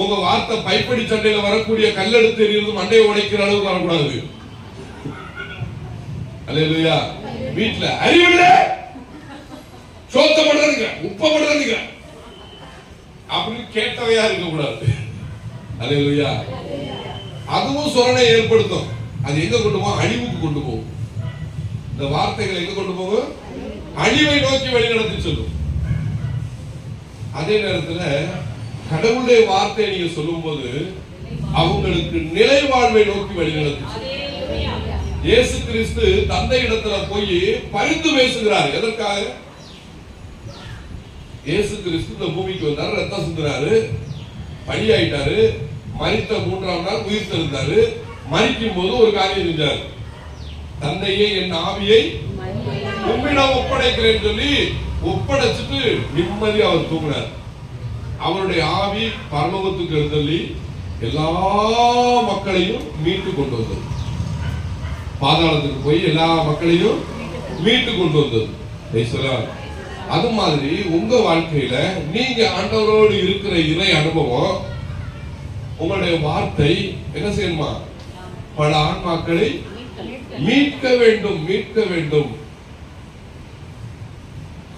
உங்க வார்த்தை பைப்படி சண்டையில வரக்கூடிய கல்லெடுத்து எறிந்து மண்டையை உடைக்கிற அளவுக்கு வரக்கூடாது. அல்லேலூயா. வீட்டுல அறிவில்ல சோத்த பண்றதுங்க உப்ப பண்றதுங்க அப்படின்னு கேட்டவையா இருக்கக்கூடாது. அல்லேலூயா. அதுவும் சொரணை ஏற்படுத்தும். அது எங்க கொண்டு போகும்? அழிவுக்கு கொண்டு போகும். இந்த வார்த்தைகள் எங்க கொண்டு போகும்? அழிவை நோக்கி வழிநடத்தி சொல்லும். அதே நேரத்துல கடவுளுடைய வார்த்தையை நீங்க சொல்லும் போது அவங்களுக்கு நிலை வாழ்வை நோக்கி வழிநடத்தி சொல்லும். இயேசு கிறிஸ்து தந்தை இடத்துல போய் பரிந்து பேசுகிறார். எதற்காக? இயேசு கிறிஸ்து இந்த பூமிக்கு வந்தார், ரத்தம் சிந்தினாரு, பலியாயிட்டாரு, மரித்த 3ஆம் நாள் உயிர் தெழுந்தாரு. மரிக்கும் போது ஒரு காரியம் செஞ்சார். தந்தையே என் ஆவியை உம்மிடம் ஒப்படைக்கிறேன் சொல்லி ஒப்படைச்சிட்டு நிம்மதி அவர் தூங்கினார். அவருடைய ஆவி பரலோகத்துக்கு எழுந்தள்ளி எல்லா மக்களையும் மீட்டு கொண்டு வந்தது. பாதாளத்துக்கு போய் எல்லா மக்களையும் மீட்டு கொண்டு வந்தது. அது மாதிரி உங்க வாழ்க்கையில நீங்க ஆண்டவரோடு இருக்கிற இறை அனுபவம், உங்களுடைய வார்த்தை என்ன செய்யணுமா? பல ஆன்மாக்களை மீட்க வேண்டும், மீட்க வேண்டும்.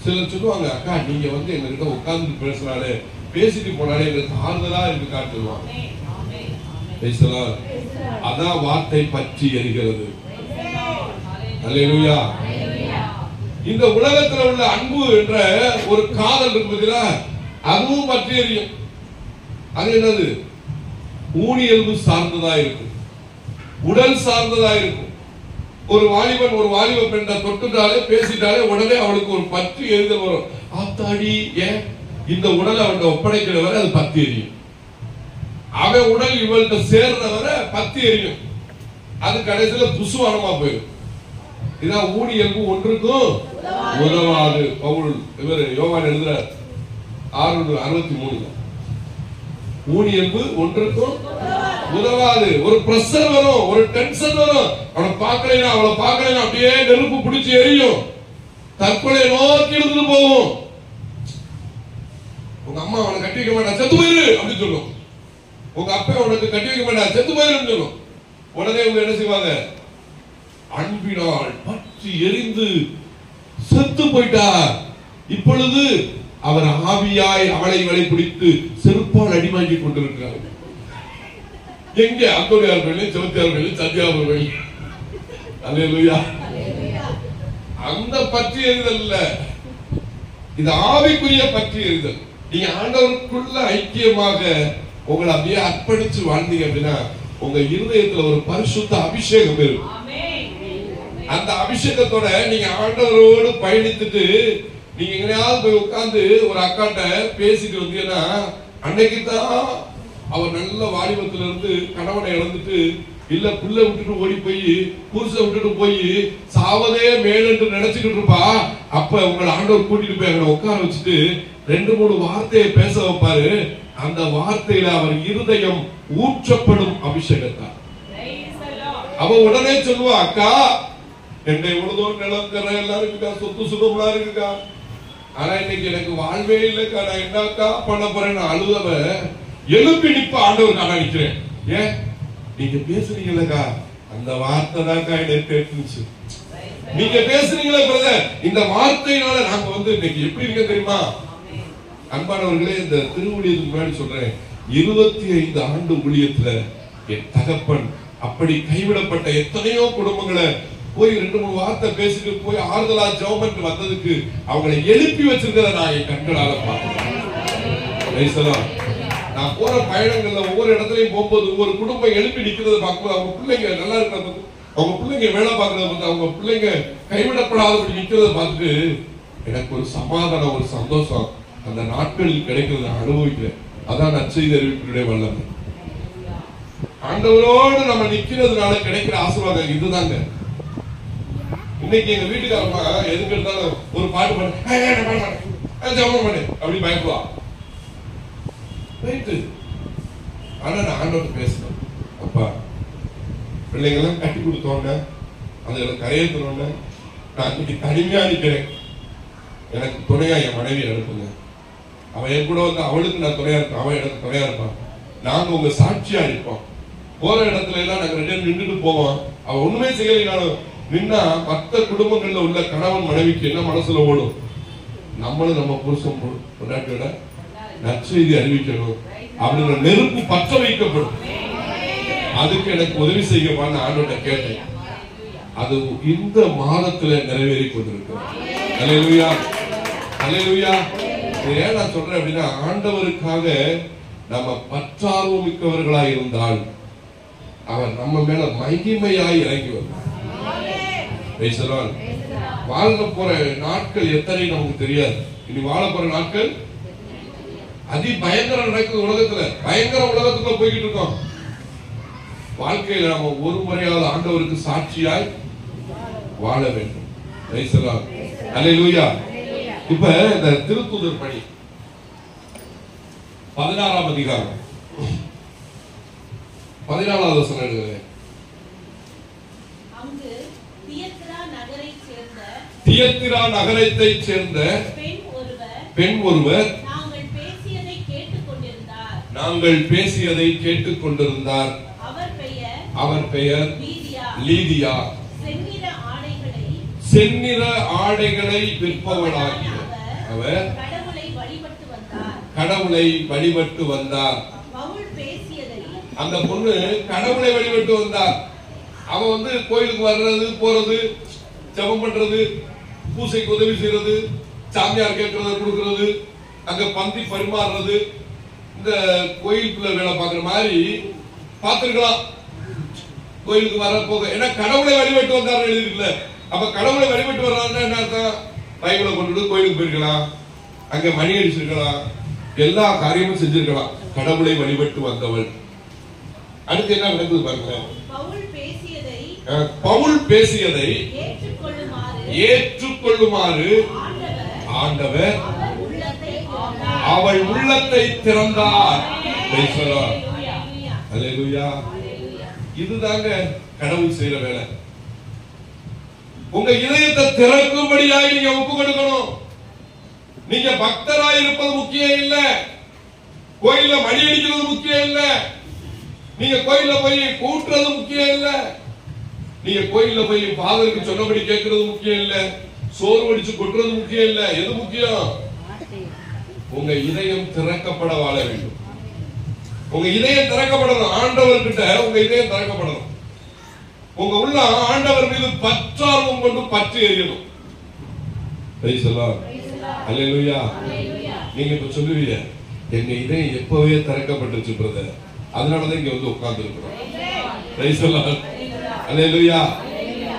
சிலர் சொல்லுவாங்க, அக்கா நீங்க எங்ககிட்ட உட்கார்ந்து பேசினாலே பேசிட்டு போனாலே எங்களுக்கு ஆறுதலா இருக்கு காட்டுவாங்க. அதான் வார்த்தை பற்றி எரிகிறது. அல்லேலூயா. இந்த உலகத்தில் உள்ள அன்பு என்ற ஒரு காதல் இருக்குதுல, அதுவும் பற்றி எரியும். அது என்னது? ஊனியல்பு சார்ந்ததா இருக்கும், உடல் சார்ந்ததா இருக்கும். ஒரு வாலிபன் ஒரு வாலிப பெண்ணை தொட்டுட்டாலே பேசிட்டாலே உடனே அவளுக்கு ஒரு பற்றி எரிதல் வரும். ஆத்தாடி, ஏன் இந்த உடலை அவன் ஒப்படைக்கிற வரை அது பத்தி எரியும். அவன் உடல் இவள்கிட்ட சேர்ற வரை பத்தி எரியும். அது கடைசியில புசுவானமா போயிடும். இதான் ஊனியல்பு ஒன்றுக்கும் உதவாது. பவுல் இவர் யோவான் எழுதுறார் 6:63. ஊனியல்பு ஒன்றுக்கும் உதவாது. ஒரு பிரஷர் வரும், ஒரு டென்ஷன் வரும். அவனை பார்க்கலைன்னா அவளை பார்க்கலைன்னா அப்படியே நெருப்பு பிடிச்சி எரியும், தற்கொலை நோக்கி எடுத்துட்டு போகும். உங்க அம்மா அவனை கட்டி வைக்க மாட்டா, செத்து போயிரு அப்படின்னு சொல்லும். உங்க அப்பா உனக்கு கட்டி வைக்க மாட்டா, செத்து போயிருன்னு சொல்லும். உடனே அவங்க என்ன செய்வாங்க? அன்பினால் பற்றி எரிந்து செத்து போயிட்டார். இப்பொழுது அவர் ஆவியாய் அவளை வலை பிடித்து செருப்பால் அடிமாக்கி கொண்டிருக்கிறார். எங்க? அந்தோனியார் கோயில், சிவத்தியார் கோயில், சத்தியார் கோயில். அல்லேலூயா. அந்த பற்றி எரிதல் இல்ல, இது ஆவிக்குரிய பற்றி எரிதல். நீங்க ஆண்டவருக்குள்ள ஐக்கியமாக உங்களை அப்படியே அர்ப்பணிச்சு வாழ்ந்தீங்க அப்படின்னா உங்க இருதயத்துல ஒரு பரிசுத்த அபிஷேகம் இருக்கும். அந்த அபிஷேகத்தோட நீங்க ஆண்டவரோடு பயணித்துட்டு நீங்க எங்கேயாவது போய் உட்கார்ந்து ஒரு அக்காட்ட பேசிட்டு வந்தீங்கன்னா அன்னைக்கு தான் அவர் நல்ல வாலிபத்துல இருந்து கணவனை இழந்துட்டு இல்ல புள்ள விட்டுட்டு ஓடி போய் புருஷ விட்டுட்டு போய் சாவதே மேலென்று நினைச்சுக்கிட்டு இருப்பா. அப்ப உங்களை ஆண்டவர் கூட்டிட்டு போய் அங்க உட்கார வச்சுட்டு 2-3 வார்த்தையை பேச வைப்பாரு. அந்த வார்த்தையில அவர் இருதயம் ஊற்றப்படும் அபிஷேகத்தார். அவ உடனே சொல்லுவா, அக்கா என்னை எவ்வளவு நிலம் கரை எல்லாம் இருக்குக்கா, சொத்து சுகம்லாம் இருக்குக்கா, ஆனா இன்னைக்கு எனக்கு வாழ்வே இல்லைக்கா, நான் என்னக்கா பண்ண போறேன்னு அழுதவ எழுப்பி நிப்ப ஆண்டவர் நான் நினைக்கிறேன். ஏன்? நீங்க பேசுறீங்களக்கா, அந்த வார்த்தை தான்க்கா என்னை கேட்டுச்சு. நீங்க பேசுறீங்களா பிரதர், இந்த வார்த்தையினால நாங்க இன்னைக்கு எப்படி இருக்க தெரியுமா? அன்பானவர்களே, இந்த திருவுழியத்துக்கு முன்னாடி சொல்றேன், 25 ஆண்டு ஊழியத்துல என் தகப்பன் அப்படி கைவிடப்பட்ட எத்தனையோ குடும்பங்களை போய் 2-3 வார்த்தை பேசிட்டு போய் ஆறுதலா ஜெபம் பண்ணிட்டு வந்ததுக்கு அவங்களை எழுப்பி வச்சிருக்கிறத நான் என் கண்களால பார்த்தேன். நான் போற பயணங்கள்ல ஒவ்வொரு இடத்துலயும் போகும்போது ஒவ்வொரு குடும்பம் எழுப்பி நிக்கிறத பார்க்கும்போது அவங்க பிள்ளைங்க நல்லா இருக்கிறத, அவங்க பிள்ளைங்க வேலை பார்க்கறத பார்த்து, அவங்க பிள்ளைங்க கைவிடப்படாதபடி நிக்கிறத பார்த்துட்டு எனக்கு ஒரு சமாதானம், ஒரு சந்தோஷம் அந்த நாட்களில் கிடைக்கிறத அனுபவிக்கிறேன். அதான் நற்செய்தி அறிவிப்புடைய வல்லமை. ஆண்டவரோடு நம்ம நிக்கிறதுனால கிடைக்கிற ஆசீர்வாதம் இதுதாங்க. இன்னைக்கு எங்க வீட்டுக்காரமா எதுக்கு எடுத்தாலும் ஒரு பாட்டு பண்ணு அப்படி பயப்படுவா. ஆனா நான் ஆண்டவர்கிட்ட பேசணும், அப்பா பிள்ளைங்கெல்லாம் கட்டி கொடுத்தோன்னு அதுல கரையேற்றணும்னு நான் இன்னைக்கு தனிமையா நிக்கிறேன், எனக்கு துணையா என் மனைவி அனுப்புங்க. அவன் என் கூட வந்து அவளுக்கு நான் துணையா இருப்பேன், அவன் எனக்கு துணையா இருப்பான், நாங்க உங்க சாட்சியா இருப்போம். போற இடத்துல எல்லாம் நாங்க 2 பேரும் நின்றுட்டு போவோம். அவன் ஒண்ணுமே செய்யலைனாலும் நின்னா மற்ற குடும்பங்கள்ல உள்ள கணவன் மனைவிக்கு என்ன மனசுல ஓடும், நம்மளும் நம்ம புருஷன் பொண்டாட்டியோட நற்செய்தி அறிவிக்கணும் அப்படின்ற நெருப்பு பற்ற வைக்கப்படும். அதுக்கு எனக்கு உதவி செய்யப்பான்னு ஆண்டவர்கிட்ட கேட்டேன். அது இந்த மாதத்துல நிறைவேறி கொண்டிருக்கிறோம். அல்லேலூயா, அல்லேலூயா. ஏன் நான் சொல்றேன் அப்படின்னா, ஆண்டவருக்காக நம்ம பற்றார்வம் மிக்கவர்களாய் இருந்தால் அவர் நம்ம மேல மகிமையாய் இறங்கி வருவார். வாழ போற நாட்கள் எத்தனை நமக்கு தெரியாது. இனி வாழ போற நாட்கள் அதி பயங்கரம் நடக்குது உலகத்துல. பயங்கர உலகத்துக்குள்ள போய்கிட்டு இருக்கோம். வாழ்க்கையில நம்ம ஒரு முறையாவது ஆண்டவருக்கு சாட்சியாய் வாழ வேண்டும். அல்லேலூயா. இப்ப இந்த திருத்தூதர் பணி 16ஆம் அதிகாரம் 14வது வசனம் எடுங்க. அங்கு தியத்திரா நகரத்தைச் சேர்ந்த பெண் ஒருவர் நாங்கள் பேசியதை கேட்டுக்கொண்டிருந்தார். அவர் பெயர் லீதியா. செந்நிற ஆடைகளை விற்பவளாகிய அவர் கடவுளை வழிபட்டு வந்தார். அந்த பொண்ணு கடவுளை வழிபட்டு வந்தார். அவன் வந்து கோயிலுக்கு வர்றது போறது, ஜெபம் பண்றது, பூசைக்கு உதவி செய்யறது, சாமியார் கேட்கறத கொடுக்கறது, அங்க பந்தி பரிமாறுறது, இந்த கோயிலுக்குள்ள வேலை பார்க்கிற மாதிரி பார்த்திருக்கலாம். கோயிலுக்கு வர போக ஏன்னா கடவுளை வழிபட்டு வந்தார் எழுதிருக்குல்ல. அப்ப கடவுளை வழிபட்டு வர்றாருன்னா என்ன அர்த்தம்? பைபிளை கொண்டு கோயிலுக்கு போயிருக்கலாம், அங்க மணி அடிச்சிருக்கலாம், எல்லா காரியமும் செஞ்சிருக்கலாம். கடவுளை வழிபட்டு வந்தவள். அடுத்து என்ன நடக்குது பாருங்க. பவுல் பேசியதை ஏற்றுக்கொள்ளுமாறு ஆண்டவர் அவள் உள்ளத்தை திறந்தார். அல்லேலூயா. இதுதாங்க கடவுள் செய்யற வேலை. உங்க இதயத்தை திறக்கும்படியாய் நீங்க ஒப்பு கொடுக்கணும். நீங்க பக்தராய் இருப்பது முக்கியம் இல்ல, கோயில்ல மணி அடிக்கிறது முக்கியம் இல்ல, நீங்க கோயில்ல போய் கூட்டுறது முக்கியம் இல்ல, நீங்க கோயில்ல போய் ஃபாதருக்கு சொன்னபடி கேட்கறது முக்கியம் இல்ல, சோறு வடிச்சு கொட்டுறது முக்கியம் இல்ல. எது முக்கியம்? உங்க இதயம் திறக்கப்பட வாழ வேண்டும். உங்க இதயம் திறக்கப்படணும். ஆண்டவர்கிட்ட உங்க இதயம் திறக்கப்படணும். உங்க உள்ள ஆண்டவர் மீது பற்றார்வம் கொண்டு பற்றி எறியணும். அல்லேலூயா. நீங்க இப்ப சொல்லுவீங்க, எங்க இதயம் எப்பவே திறக்கப்பட்டுச்சு பிரதர், அதனாலதான் இங்க வந்து உட்கார்ந்து இருக்கிறோம். அல்லேலூயா.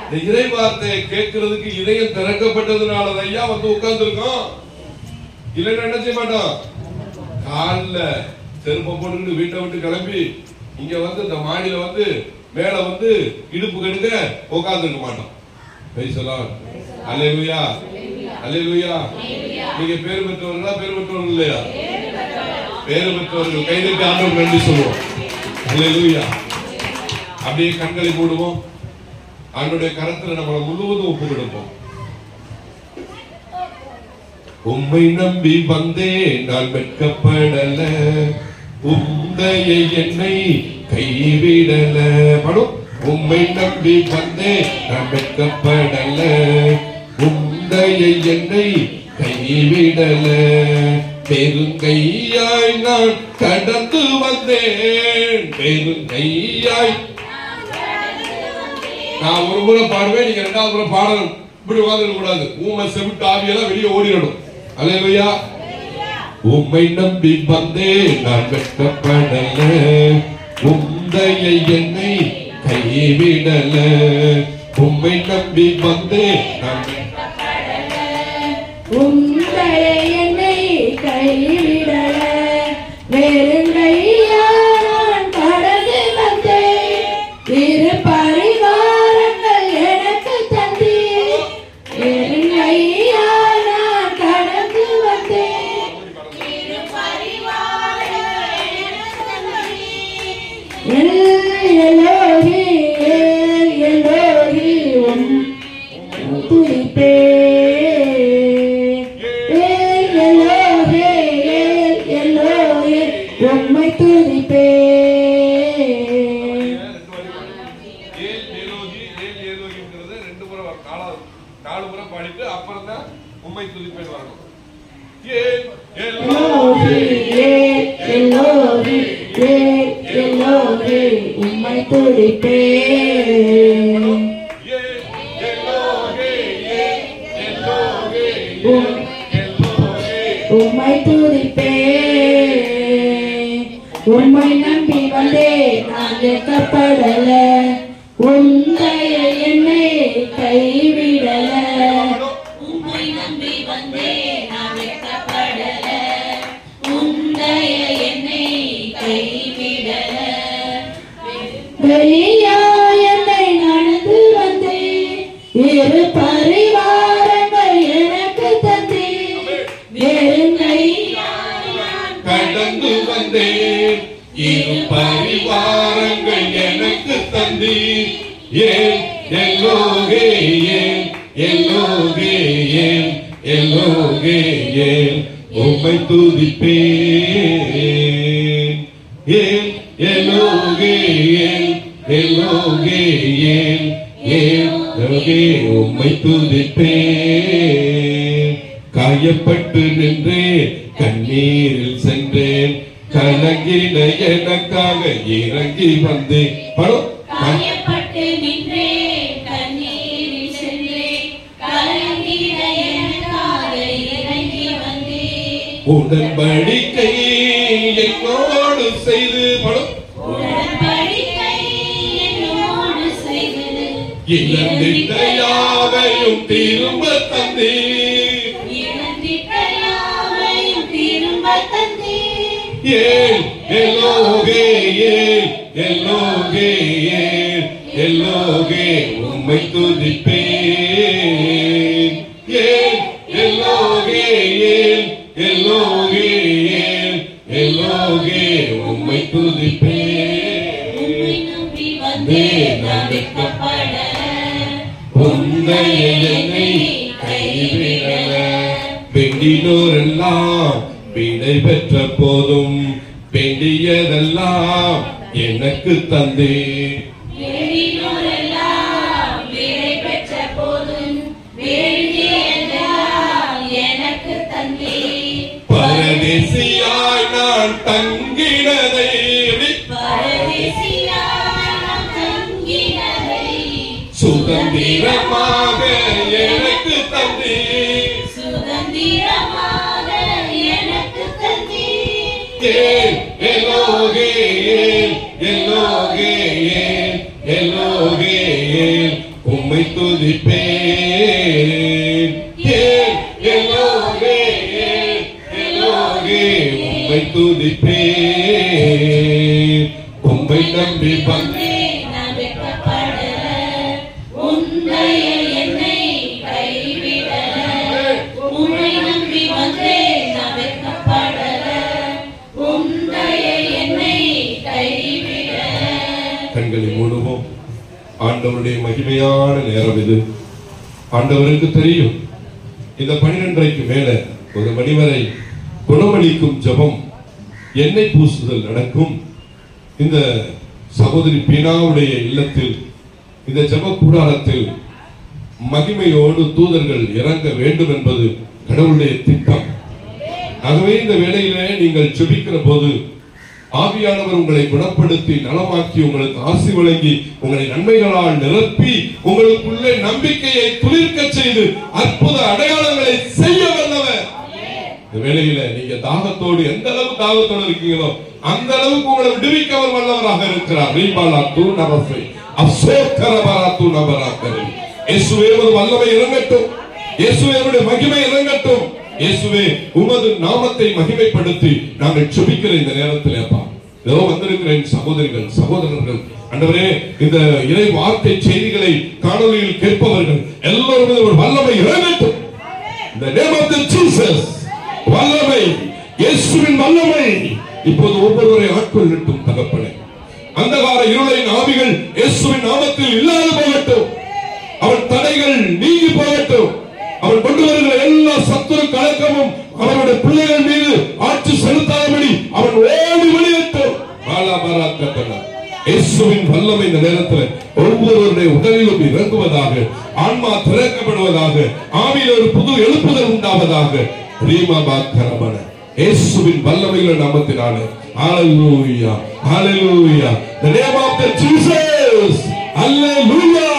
இந்த இறை வார்த்தையை கேட்கறதுக்கு இதயம் திறக்கப்பட்டதுனால ஐயா வந்து உட்கார்ந்து இருக்கோம். இல்லைன்னா என்ன செய்ய மாட்டோம்? காலில் செருப்பை போட்டுக்கிட்டு வீட்டை விட்டு கிளம்பி இங்க வந்து இந்த மாடியில வந்து மேல வந்து இடுப்பு கெடுக்க உட்கார்ந்து இருக்க மாட்டோம். அல்லேலூயா, அல்லேலூயா. நீங்க பேர் பெற்றவர்களா பேர் பெற்றவர்கள் இல்லையா? பேர் பெற்றவர்கள். கைதட்டி ஆண்டவருக்கு நன்றி சொல்லுவோம். அல்லேலூயா. அப்படியே கண்களை மூடுவோம். ஆண்டவருடைய கரத்துல நம்மளை முழுவதும் ஒப்பு கொடுப்போம். உம்மை நம்பி வந்தேன் நான் வெட்கப்படல, உம்மையை என்னை கைவிடல. படும். உம்மை நம்பி வந்தேன் நான் வெட்கப்படல, உம்மையை என்னை கைவிடல. பெருங்கையாய் நான் கடந்து வந்தேன், பெருங்கையாய் நான் ஒரு முறை பாடுவேன், நீங்க ரெண்டாவது முறை பாடணும். இப்படி வாங்க கூடாது. ஊமை செவிட்டு ஆவியெல்லாம் வெளியே ஓடிடணும். அல்லேலூயா. உம்மை நம்பி வந்தே நான் வெட்கப்படல, உந்தைய என்னை கைவிடல. உம்மை நம்பி வந்தே நான் வெட்கப்படல, உந்தைய என்னை கைவிடல. வெறுங்கையா நான் கடந்து வந்தேன், இரு பரிவாரங்கள் எனக்கு தந்தீர். வெறுங்கையா நான் கடந்து வந்தேன், இரு பரிவாரங்கள் எனக்கு தந்தீர். எல்லோரி எல்லோரி துதிப்பே, உம்மை துதிப்பே. நாலு முறை பாடிட்டு அப்புறம் தான் உம்மை துதிப்பேன் வரணும். உம்மை துதிப்பே, உம்மை துதிப்பே. உம்மை நம்பி வந்தே நான் வெட்கப்படல, உந்தைய என்னை கைவிடல. உம்மை நம்பி வந்தே நான் வெட்கப்படல, உந்தைய என்னை கைவிடல. வெளியா என்னை நடந்து வந்தேன், இரு பரிவாரங்கள் எனக்கு தந்தீர். வெறுங்கையா கடந்து வந்தேன், இரு பரிவாரங்கள் எனக்கு தந்தீர். ஏன் எல்லோகே ஏன் எல்லோகே ஏன் எல்லோகே ஏன் உம்மை துதிப்பேன். ஏன் எல்லோகே ஏன் எல்லோகே ஏன் எல்லோகே உம்மை துதிப்பேன். காயப்பட்டு நின்றே கண்ணீரில் சென்றேன், கலங்கின எனக்காக இறங்கி வந்தேன். காயப்பட்டு நின்றே கண்ணீரில் சென்றே, கலங்கின எனக்காக இறங்கி வந்தே. உடன்படிக்கை என்னோடு செய்து உடன்படிக்கை என்னோடு செய்தது, இழந்திட்ட யாவையும் திரும்ப தந்தீர். இழந்திட்ட யாவையும் திரும்ப தந்தீர். ஏன் எல்லோகே ஏன் எல்லோகே ஏன் எல்லோகே உம்மை துதிப்பேன். ஏன் எல்லோகே ஏன் எல்லோகே ஏன் எல்லோகே உம்மை துதிப்பேன். உம்மை நம்பி வந்தே நான் வெட்கப்படல, உந்தைய என்னை கைவிடல. வேண்டினோரெல்லாம் விடை பெற்ற போதும் வேண்டியதெல்லாம் எனக்கு தந்தீர். வேண்டினோரெல்லாம் விடை பெற்ற போதும் வேண்டியதெல்லாம் எனக்கு தந்தீர். பரதேசியாய் நான் தங்கினதை பரதேசியாய் நான் தங்கினதை சுதந்திரமாக எனக்கு தந்தீர். சுதந்திரமாக எனக்கு தந்தீர். ஏன் எல்லோகே ஏன் எல்லோகே ஏன் எல்லோகே ஏன் உம்மை துதிப்பேன். ஏன் எல்லோகே ஏன் எல்லோகே உம்மை துதிப்பேன். உம்மை நம்பி வந்தே நான் வெட்கப்படல, உந்தைய என்னை கைவிடல. உம்மை நம்பி வந்தே நான் வெட்கப்படல, உந்தைய என்னை கைவிடல. கண்களை மூடுவோம். ஆண்டவருடைய மகிமையான நேரம் இது. ஆண்டவருக்கு தெரியும் இந்த 12:30க்கு மேல ஒரு மணி வரை குணமளிக்கும் ஜெபம், எண்ணெய் பூசுதல் நடக்கும். இந்த சகோதரி பீனாவுடைய இல்லத்தில் இந்த ஜெப கூடாரத்தில் மகிமையோடு தூதர்கள் இறங்க வேண்டும் என்பது கடவுளுடைய திட்டம். ஆகவே இந்த வேளையிலே நீங்கள் ஜெபிக்கிற போது ஆவியானவர் உங்களை குணப்படுத்தி நலமாக்கி உங்களுக்கு ஆசி வழங்கி உங்களை நன்மைகளால் நிரப்பி உங்களுக்குள்ளே நம்பிக்கையை துளிர்க்க செய்து அற்புத அடையாளங்களை செய்ய வல்லவர். இந்த வேளையில நீங்க தாகத்தோடு எந்த அளவு தாகத்தோடு இருக்கீங்களோ அந்த அளவுக்கு உங்களை விடுவிக்க அவர் வல்லவராக இருக்கிறார். இயேசுவே ஒரு வல்லமை இறங்கட்டும். இயேசுவே மகிமை இறங்கட்டும். இயேசுவே உமது நாமத்தை மகிமைப்படுத்தி நாங்கள் ஜெபிக்கிற இந்த நேரத்தில் அப்பா இதோ வந்திருக்கிற சகோதரிகள் சகோதரர்கள் ஆண்டவரே இந்த இறை வார்த்தை செய்திகளை காணொலியில் கேட்பவர்கள் எல்லோரும் ஒரு வல்லமை இறங்கட்டும். இந்த நேம் ஆஃப் தி ஜீசஸ் வல்லமை, இயேசுவின் வல்லமை இப்போது ஒவ்வொருவரை ஆட்கொள்ளட்டும் தகப்பனே. அந்தகார இருளின் ஆவிகள் இயேசுவின் நாமத்தில் இல்லாது போகட்டும். அவன் தடைகள் நீங்கி போகட்டும். அவன் கொண்டு வருகிற எல்லா சத்துரு கலக்கமும் அவருடைய பிள்ளைகள் மீது ஆட்சி செலுத்தாதபடி அவன் ஓடி வெளியேற்றும். இயேசுவின் வல்லமை இந்த நேரத்தில் ஒவ்வொருவருடைய உடலிலும் இறங்குவதாக, ஆன்மா திறக்கப்படுவதாக, ஆவியில் ஒரு புது எழுப்புதல் உண்டாவதாக. இயேசுவின் வல்லமையின் நாமத்தினாலே ஹalleluya hallelujah the name of the Jesus hallelujah.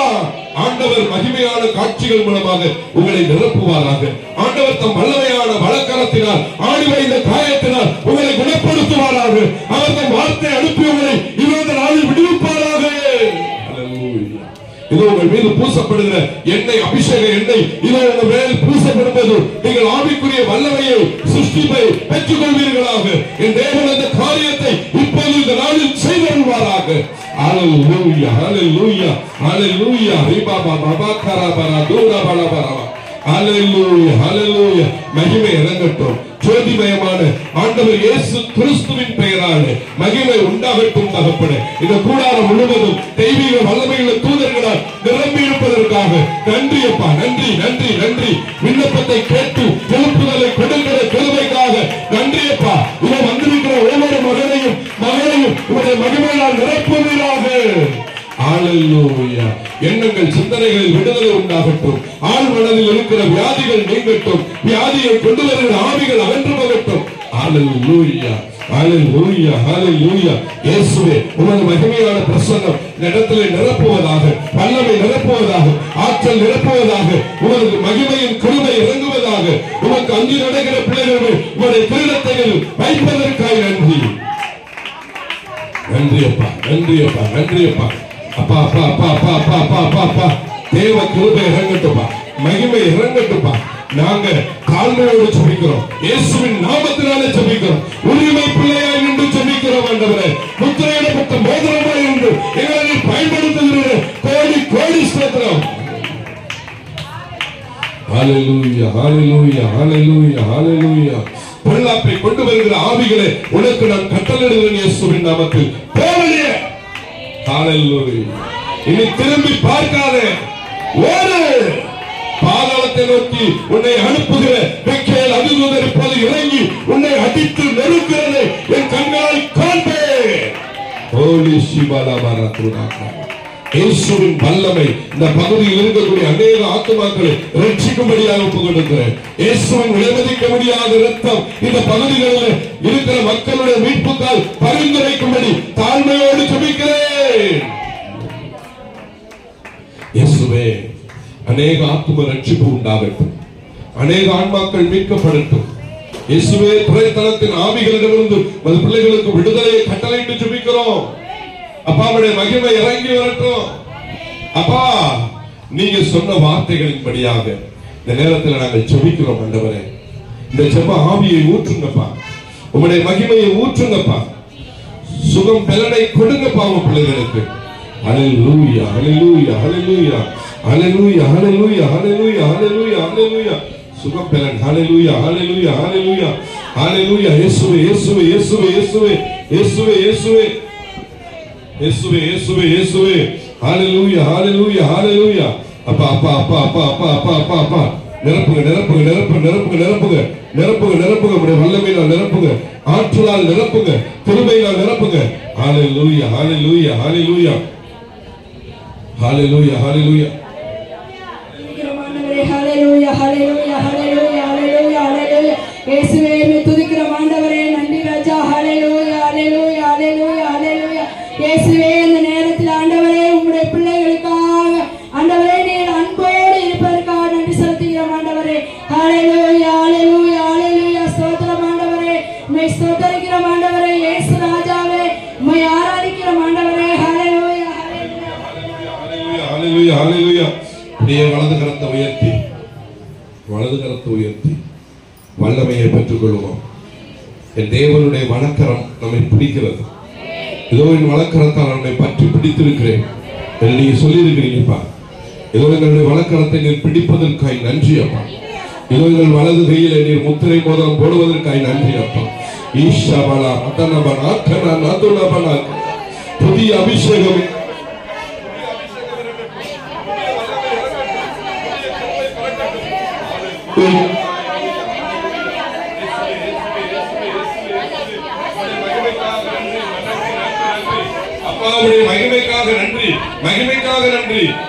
ஆண்டவர் மகிமையான காட்சிகள் மூலமாக உங்களை நிரப்புவாராக. ஆண்டவர் தம் வல்லமையான வலக்கரத்தினால் ஆணிவை இந்த காயத்தினால் உங்களை குணப்படுத்துவாராக. அவர் தம் வார்த்தை அனுப்பி உங்களை இந்த நாளில் விடுவிப்பாராக. ஹalleluya. இது உங்கள் மீது பூசப்படுகிற எண்ணெய், அபிஷேக எண்ணெய், இது உங்கள் மேல் பூசப்படுவது நீங்கள் ஆவிக்குரிய வல்லமையை சிருஷ்டிப்பை பெற்றுக் கொள்வீர்களாக. என் தேவன் அந்த காரியத்தை இப்போது இந்த நாளில் செய்தருள்வாராக. Hallelujah, hallelujah, hallelujah. Riba baba kara bara dura bala bara. Hallelujah, hallelujah. மகிமை இறங்கட்டும். ஜோதிமயமான ஆண்டவர் இயேசு கிறிஸ்துவின் பெயராலே மகிமை உண்டாகட்டும் தகப்பனே. இந்த கூடாரம் முழுவதும் தெய்வீக வல்லமையுள்ள தூதர்களால் நிரம்பி இருப்பதற்காக நன்றி அப்பா, நன்றி நன்றி நன்றி. விண்ணப்பத்தை கேட்டு எழுப்புதலை கொடுக்கிற கிருபைக்காக நன்றி அப்பா. இவன் வந்திருக்கிற ஒவ்வொரு மகனையும் உடைய மகிமையால் நிரப்புவீராக. ஹalleluya. எண்ணங்கள் சிந்தனைகளில் விடுதலை உண்டாகட்டும். ஆள் மனதில் இருக்கிற வியாதிகள் நீங்கட்டும். வியாதியை கொண்டு வருகிற ஆவிகள் அகன்று போகட்டும். ஹalleluya hallelujah hallelujah. இயேசுவே உமது மகிமையான பிரசன்னம் இடத்திலே நிரப்புவதாக, வல்லமை நிரப்புவதாக, ஆற்றல் நிரப்புவதாக, உமது மகிமையின் கிருபை இறங்குவதாக. உமக்கு அஞ்சி நடக்கிற பிள்ளைகள் உங்களுடைய கிரீடத்தைகள் வைப்பதற்காக நன்றி. நன்றி அப்பா, நன்றி அப்பா, நன்றி அப்பா. அப்பா அப்பா அப்பா அப்பா அப்பா அப்பா அப்பா அப்பா தேவ கிருபை இறங்கட்டும்பா, மகிமை இறங்கட்டும்பா. நாங்க தாழ்மையோடு ஜெபிக்கிறோம். இயேசுவின் நாமத்தினாலே ஜெபிக்கிறோம். உரிமை பிள்ளையாய் நின்று ஜெபிக்கிறோம். ஆண்டவரே முத்திரையிடப்பட்ட மோதிரமாய் நின்று எங்களை பயன்படுத்துகிற கோடி கோடி ஸ்தோத்திரம். ஹalleluya hallelujah hallelujah hallelujah. பொல்லாப்பை கொண்டு வருகிற ஆவிகளே உனக்கு நான் கட்டளையிடுகிறேன் இயேசுவின் நாமத்தில். போவலியே. ஹalleluya. இனி திரும்பி பார்க்காதே, ஓடு. பாதாளத்தை நோக்கி உன்னை அனுப்புகிற மிக்கேல் அதிதூதர் இப்போது இறங்கி உன்னை அடித்து நெருக்கிறதை என் கண்களால் காண்பேன். ஹோலி சிவலாபாரா துராகா. இயேசுவின் வல்லமை இந்த பகுதியில் இருக்கக்கூடிய அநேக ஆத்துமாக்களை ரட்சிக்கும்படியாக ஒப்புக் கொடுக்கிறேன். இயேசுவின் விலைமதிக்க முடியாத இரத்தம் இந்த பகுதிகளில் இருக்கிற மக்களுடைய மீட்புக்கால் பரிந்துரைக்கும்படி தாழ்மையோடு ஜெபிக்கிறேன். இயேசுவே அநேக ஆத்தும ரட்சிப்பு உண்டாகட்டும். அநேக ஆன்மாக்கள் மீட்கப்படட்டும். இயேசுவே துறைத்தனத்தின் ஆவிகளிடமிருந்து பிள்ளைகளுக்கு விடுதலையை கட்டளையிட்டு ஜெபிக்கிறோம். அப்பாவுடைய மகிமை இறங்கி வரட்டும். அப்பா நீங்க சொன்ன வார்த்தைகளின்படியாக இந்த நேரத்தில் நாங்கள் ஜெபிக்கிறோம். ஆண்டவரே இந்த ஜெப ஆவியை ஊற்றுங்கப்பா, உங்களுடைய மகிமையை ஊற்றுங்கப்பா, சுகம் பலனை கொடுங்கப்பா உங்க பிள்ளைகளுக்கு. ஹalleluya hallelujah hallelujah hallelujah hallelujah hallelujah hallelujah hallelujah. சுகம் பலன். ஹalleluya hallelujah hallelujah hallelujah. இயேசுவே இயேசுவே இயேசுவே இயேசுவே இயேசுவே இயேசுவே இயேசுவே இயேசுவே இயேசுவே. ஹalleluya hallelujah hallelujah. அப்பா அப்பா அப்பா அப்பா அப்பா அப்பா அப்பா அப்பா நிரப்புங்க நிரப்புங்க நிரப்புங்க நிரப்புங்க நிரப்புங்க நிரப்புங்க நிரப்புங்க. உடைய வல்லமையால் நிரப்புங்க, ஆற்றலால் நிரப்புங்க, கிருபையால் நிரப்புங்க. ஹalleluya hallelujah hallelujah hallelujah hallelujah. ஹalleluya ஹalleluya ஹalleluya ஹalleluya ஹalleluya. இயேசுவே துதிக்கிறோம் ஆண்டவரே. நன்றி ராஜா. ஹalleluya ஹalleluya ஹalleluya ஹalleluya ஹalleluya. இயேசுவே இந்த நேரத்தில் ஆண்டவரே உம்முடைய பிள்ளைகளுக்காக ஆண்டவரே நீர் அன்போடு இருப்பதற்காக நன்றி செலுத்துகிறோம் ஆண்டவரே. ஹalleluya ஹalleluya ஹalleluya. ஸ்தோத்திரம் ஆண்டவரே. உம்மை ஸ்தோத்திரிக்கிறோம் ஆண்டவரே. இயேசு ராஜாவே உம்மை ஆராதிக்கிறோம் ஆண்டவரே. ஹalleluya ஹalleluya ஹalleluya ஹalleluya ஹalleluya. அப்படியே வலது கரத்தை உயர்த்தி வல்லமையை பெற்றுக் கொள்வோம். என் தேவனுடைய வலக்கரம் நம்மை பிடிக்கிறது. ஏதோ என் வலக்கரத்தால் நம்மை பற்றி பிடித்திருக்கிறேன் என்று நீங்க சொல்லியிருக்கிறீங்கப்பா. ஏதோ எங்களுடைய வலக்கரத்தை நீர் பிடிப்பதற்காய் நன்றி அப்பா. ஏதோ எங்கள் வலது கையில நீர் முத்திரை மோதிரம் போடுவதற்காய் நன்றி அப்பா. ஈஷாபலா அதனபனா கனா நதுனபனா. புதிய அபிஷேகம் அப்பாவுடைய மகிமைக்காக நன்றி,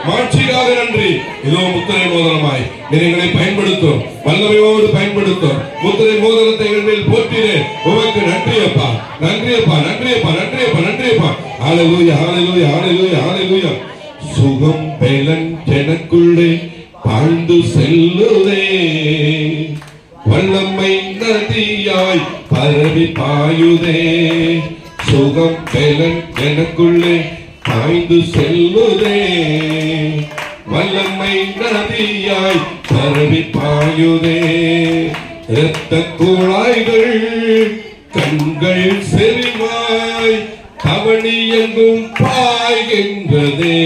மாட்சிக்காக நன்றி. இதோ முத்திரை மோதிரமாய் எங்களை பயன்படுத்தும், வல்லமையோடு பயன்படுத்தும். முத்திரை மோதிரத்தை எங்கள் மேல் போற்றினேன். உமக்கு நன்றி அப்பா, நன்றி அப்பா, நன்றி அப்பா, நன்றி அப்பா, நன்றி அப்பா. ஹalleluya ஹalleluya ஹalleluya ஹalleluya. சுகம் பெலன் எனக்குள்ளே பாய்ந்து செல்லுதே, வல்லமை நதியாய் பரவி பாயுதே. சுகம் பெலன் எனக்குள்ளே பாய்ந்து செல்லுதே, வல்லமை நதியாய் பரவி பாயுதே. இரத்த குழாய்கள் கண்கள் செறிவாய் கவனி எங்கும் பாய்கின்றதே.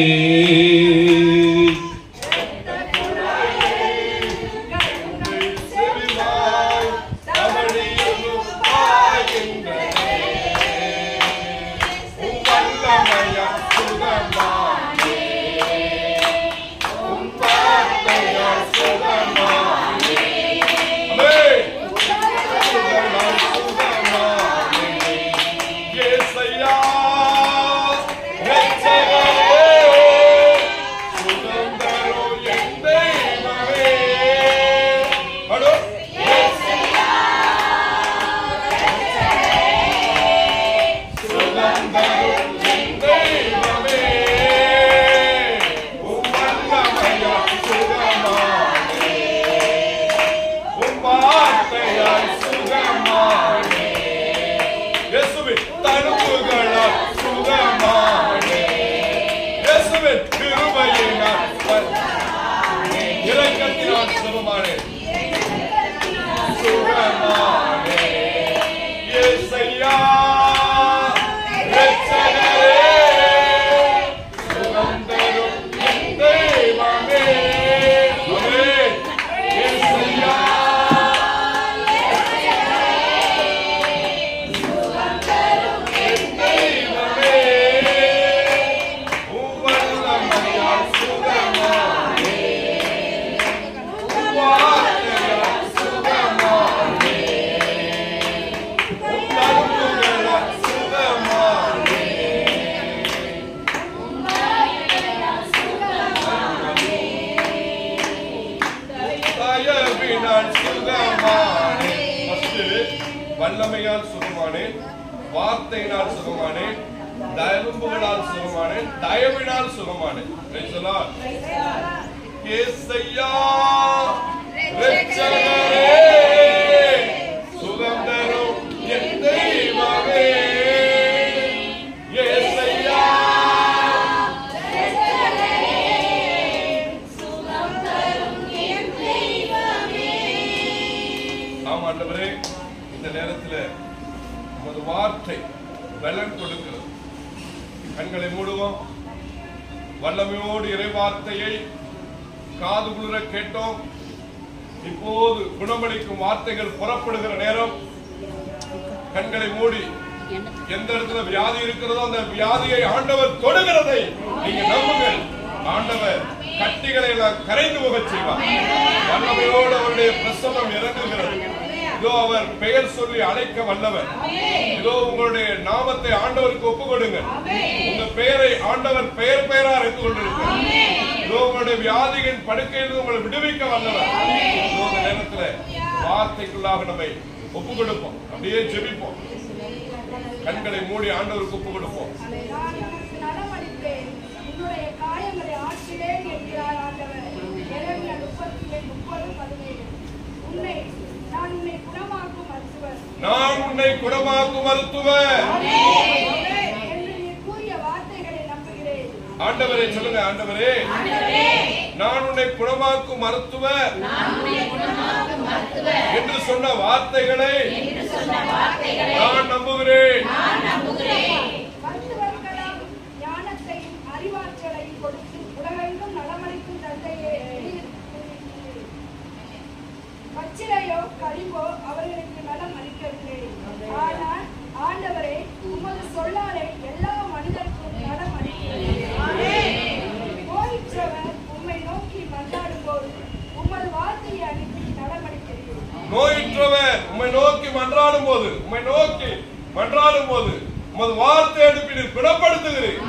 வல்லமையால் சுகமானேன், வார்த்தையினால் சுகமானேன், தயவுகளால் சுகமானேன், தயவினால் சுகமானேன். இயேசையா இரட்சகரே, சுகம் தரும் என் தெய்வமே. இயேசையா சுகம் தரும் என் தெய்வமே. ஆம் ஆண்டவரே, இந்த நேரத்தில் ஒரு வார்த்தை பலன் கொடுக்கிறது. கண்களை மூடுவோம். வல்லமையோடு இறை வார்த்தையை காது குளிர கேட்டோம். இப்போது குணமளிக்கும் வார்த்தைகள் புறப்படுகிற நேரம். கண்களை மூடி எந்த இடத்துல வியாதி இருக்கிறதோ அந்த வியாதியை ஆண்டவர் தொடுகிறதை நீங்க நம்புங்கள். ஆண்டவர் கட்டிகளை எல்லாம் கரைந்து போக செய்வார். வல்லமையோடு அவருடைய பிரசன்னம் இறங்குகிறது. இதோ அவர் பெயர் சொல்லி அழைக்க வல்லவர். இதோ உங்களுடைய நாமத்தை ஆண்டவருக்கு ஒப்பு கொடுங்க. உங்க பெயரை ஆண்டவர் பெயர் பெயரா அறிந்து கொண்டிருக்கிறார். இதோ உங்களுடைய வியாதியின் படுக்கையில் உங்களை விடுவிக்க வல்லவர். இந்த நேரத்தில் வார்த்தைக்குள்ளாக நம்மை ஒப்பு கொடுப்போம். அப்படியே ஜெபிப்போம். கண்களை மூடி ஆண்டவருக்கு ஒப்பு கொடுப்போம். நான் உனக்கு நலமளிப்பேன், உன்னுடைய காயங்களை ஆற்றினேன் என்கிறார் ஆண்டவர். எரேமியா 30:17. நான் உன்னை குணமாக்கும் மருத்துவர். நான் உன்னை குணமாக்கும் மருத்துவர் என்று நீ கூறிய வார்த்தைகளை நம்புகிறேன். ஆண்டவரே சொல்லுங்க, ஆண்டவரே நான் உன்னை குணமாக்கும் மருத்துவர் என்று சொன்ன வார்த்தைகளை நான் நம்புகிறேன். மருத்துவர்களால் ஞானத்தையும் அறிவாற்றலையும் கொடுத்து உலகெங்கும் நலமளிக்கும் தந்தையே, பச்சிலையோ கரிம்போ அவர்களுக்கு நலம் அளிக்கவில்லை. ஆனால் ஆண்டவரே, உமது சொல்லாலே எல்லா மனிதருக்கும் நலம் அளிக்கிறீர். நோயுற்றவர் உம்மை நோக்கி மன்றாடும் போது உமது வார்த்தையை அனுப்பி நலம் அளிக்கிறீர். நோயுற்றவர் உம்மை நோக்கி மன்றாடும் போது உமது வார்த்தை அனுப்பி குணப்படுத்துகிறீர்.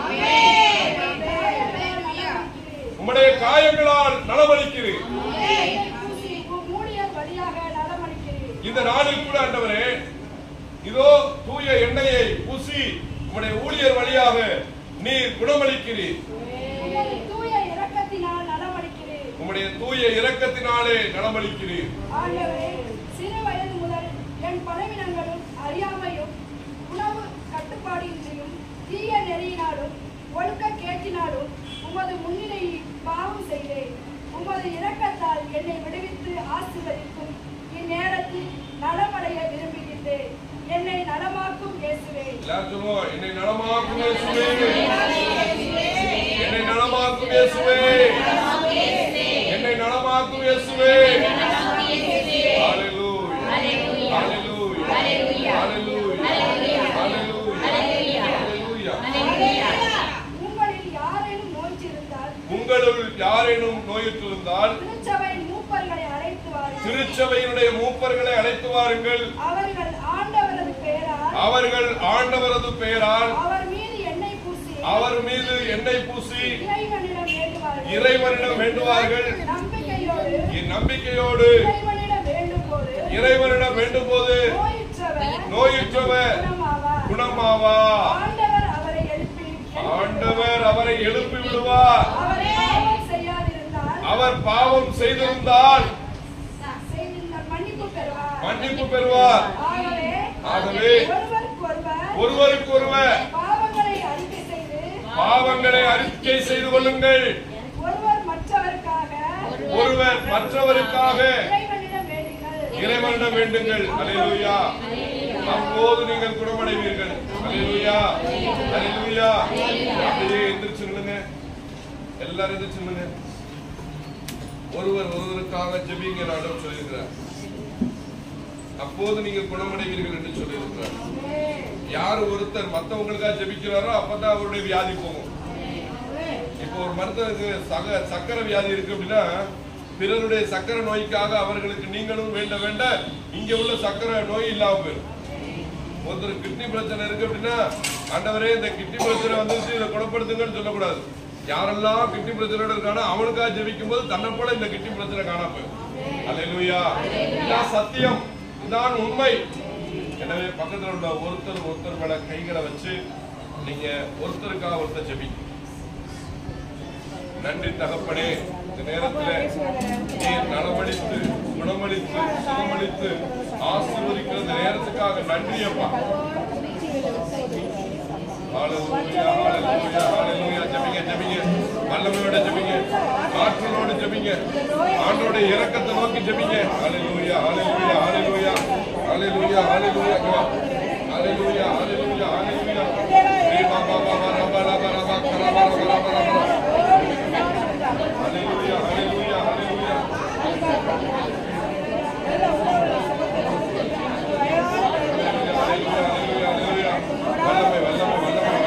உம்முடைய காயங்களால் நலமளிக்கிறீர். இந்த நாளில் கூட ஆண்டவரே, இதோ தூய எண்ணெயை பூசி உம்முடைய ஊழியர் வழியாக நீர் குணமளிக்கிறீர். உம்முடைய தூய இரக்கத்தினாலே நலமளிக்கிறீர். ஆண்டவரே, சிறு வயது முதல் என் பலவீனங்களும் அறியாமையும் உணவு கட்டுப்பாடின்றியும் தீய நெறியினாலும் ஒழுக்க கேட்டினாலும் உமது முன்னிலையில் பாவம் செய்தேன். உமது இரக்கத்தால் என்னை விடுவித்து ஆசீர்வதிக்கும் இந்நேரத்தில் நலமடைய விரும்புகின்றேன். என்னை நலமாக்கும் இயேசுவே. என்னை நலமாக்கும் இயேசுவே. என்னை நலமாக்கும் இயேசுவே. என்னை நலமாக்கும் இயேசுவே. ஹalleluya, ஹalleluya, ஹalleluya, ஹalleluya. உங்களுள் யாரேனும் நோயுற்றிருந்தால் திருச்சபையினுடைய மூப்பர்களை அழைத்து வாருங்கள். அவர்கள் ஆண்டவரது பெயரால் அவர் மீது எண்ணெய் பூசி இறைவனிடம் வேண்டுவார்கள். நம்பிக்கையோடு இறைவனிடம் வேண்டும் போது நோயுற்றவர் குணமாவார். ஆண்டவர் அவரை எழுப்பி விடுவார். அவர் பாவம் செய்திருந்தால் மன்னிப்பு பெறுவார். ஆகவே ஒருவருக்கொருவர் பாவங்களை அறிக்கை செய்து கொள்ளுங்கள். ஒருவர் மற்றவருக்காக இறைவனிடம் வேண்டுங்கள். அல்லேலூயா. அப்போது நீங்கள் குணமடைவீர்கள். அல்லேலூயா, அல்லேலூயா. அப்படியே எந்திரிச்சு நில்லுங்க, எல்லாரும் எந்திரிச்சு நில்லுங்க. ஒருவருக்காக ஜெபிங்க ஆண்டவர் சொல்லியிருக்கிறார். அப்போது நீங்கள் குணமடைவீர்கள் என்று சொல்லியிருக்கிறார். யார் ஒருத்தர் மற்றவங்களுக்காக ஜெபிக்கிறாரோ அப்பதான் அவருடைய வியாதி போகும். இப்போ ஒரு மருத்துவருக்கு சக்கரை வியாதி இருக்கு அப்படின்னா பிறருடைய சக்கரை நோய்க்காக அவர்களுக்கு நீங்களும் வேண்ட வேண்ட இங்க உள்ள சக்கரை நோய் இல்லாம போயிடும். ஒருத்தர் கிட்னி பிரச்சனை இருக்கு அப்படின்னா ஆண்டவரே இந்த கிட்னி பிரச்சனை வந்துச்சு இதை குணப்படுத்துங்கன்னு சொல்லக்கூடாது. யாரெல்லாம் கிட்னி பிரச்சனையோட இருக்கானோ அவனுக்காக ஜெபிக்கும் போது தன்னை போல இந்த கிட்னி பிரச்சனை காணாம போயிடும். அல்லேலூயா. இதான் சத்தியம், இதான் உண்மை. எனவே பக்கத்தில் உள்ள ஒருத்தர் மேல கைகளை வச்சு நீங்க ஒருத்தருக்காக ஒருத்தர் ஜெபிங்க. நன்றி தகப்பனே, இந்த நேரத்தில் நீர் நலமளித்து குணமளித்து சுகமளித்து ஆசீர்வதிக்கிற நேரத்துக்காக நன்றி அப்பா. ஹalleluya, ஹalleluya, ஹalleluya. ஜெபிங்க, ஜெபிங்க, வல்லமையோட ஜெபிங்க, ஆற்றலோட ஜெபிங்க, ஆண்டவருடைய இரக்கத்தை நோக்கி ஜெபிங்க. ஹalleluya, hallelujah, hallelujah, hallelujah, hallelujah, hallelujah, hallelujah, ஹalleluya. ரே பாபா பாபா ரபா ரபா ரபா கரபா ரபா ரபா. ஹalleluya, ஹalleluya, ஹalleluya. வல்லமை வல்லமை வல்லமை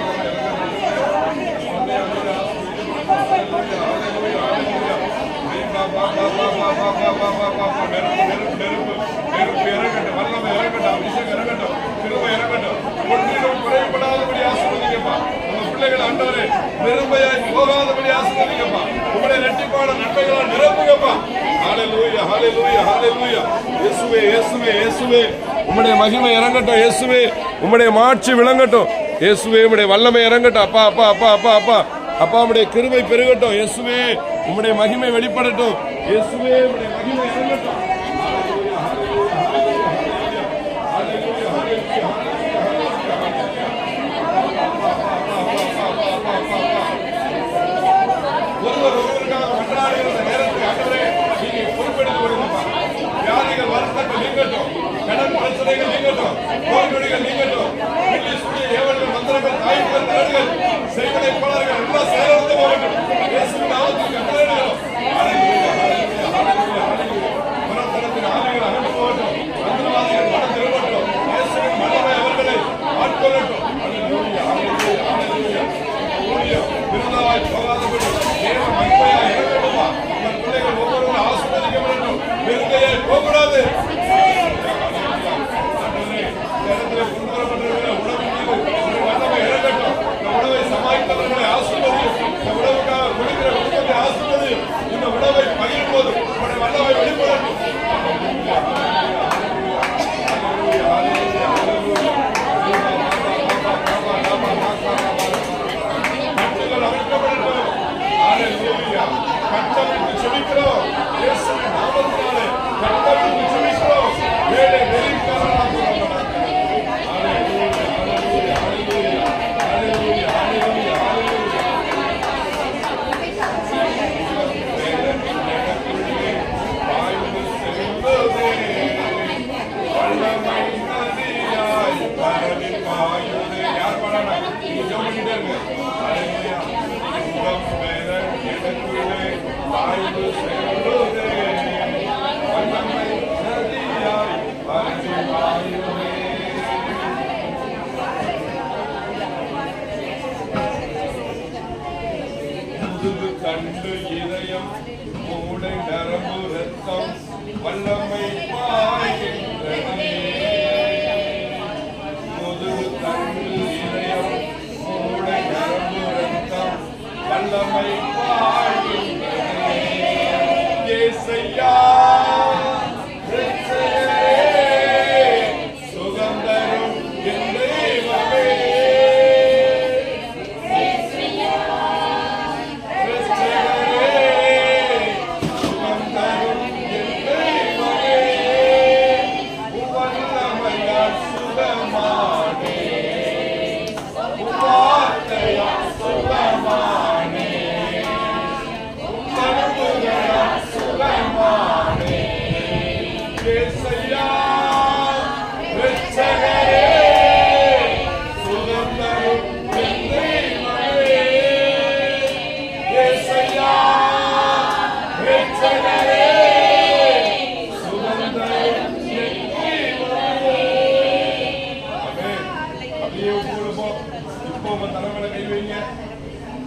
பிள்ளைகள் ஆண்டவரே பெருமையாய் போகாதபடி ஆசீர்வதிங்கப்பா. உங்களுடைய இரட்டிப்பான நன்மைகளால் நிரப்புங்கப்பா. ஹalleluya, ஹalleluya, ஹalleluya. இயேசுவே, இயேசுவே, இயேசுவே, உம்முடைய மகிமை இறங்கட்டும். இயேசுவே, உம்முடைய மாட்சி விளங்கட்டும். இயேசுவே உம்முடைய வல்லமை இறங்கட்டும். அப்பா அப்பா அப்பா அப்பா அப்பா அப்பா உம்முடைய கிருபை பெருகட்டும். இயேசுவே உம்முடைய மகிமை வெளிப்படட்டும். இயேசுவே உம்முடைய மகிமை இறங்கட்டும். ஒருவருக்காக மன்றாடுகிற நேரத்தில் ஆண்டவரே நீங்க பொறுப்பெடுத்து கொடுங்கப்பா. வியாதிகள் வருத்தங்கள் நீங்கட்டும், கடன் பிரச்சனைகள் நீங்கட்டும், நோய்நொடிகள் நீங்கட்டும், ஏவல்கள் மந்திரங்கள் தாய்கள் தரங்கள் செய்வனை போலார்கள் எல்லாம் செயல்பட்டு போகட்டும். இயேசுவின் நாமத்தில் கட்டளையிடுகிறோம். புறத்தனத்தின் ஆவிகள் அகன்று போகட்டும். மந்திரவாதிகள் மனம் திரும்பட்டும். இயேசுவின் மனதை அவர்களை ஆட்கொள்ளட்டும். ஊழியம் விருந்தாவாய் போகாதபடி தேவ மகிமையா இறங்கட்டுமா. உங்கள் பிள்ளைகள் ஒவ்வொருவரும் ஆசீர்வதிக்கப்படட்டும். விருந்தையை போகக்கூடாது. இடத்துல கொண்டு வரப்பட்டிருக்கிற உணவின் மீது வல்லமை இறங்கட்டும். இந்த உணவை சமாளித்தவர்களை ஆசீர்வதியும். இந்த உணவுக்காக கொடுக்கிற குடும்பத்தை ஆசீர்வதியும். இந்த உணவை பகிரும் போது உங்களுடைய வல்லமை வெளிப்படட்டும். கட்டுகள் அவிழ்க்கப்படட்டும். கட்டமைத்து செபிக்கிறோம். இயேசுவின் நாமத்தினாலே கட்டமைத்து செபிக்கிறோம். வேலை வெளிக்காரனாக கண்டு இதயம் மூளை நரம்பு ரத்தம் வல்லமை பாய்கின்றதே. முதுகு கண்டு இதயம் மூளை நரம்பு ரத்தம் வல்லமை பாய்கின்றதே. இயேசையா சுகந்தரும் என் தெய்வமே.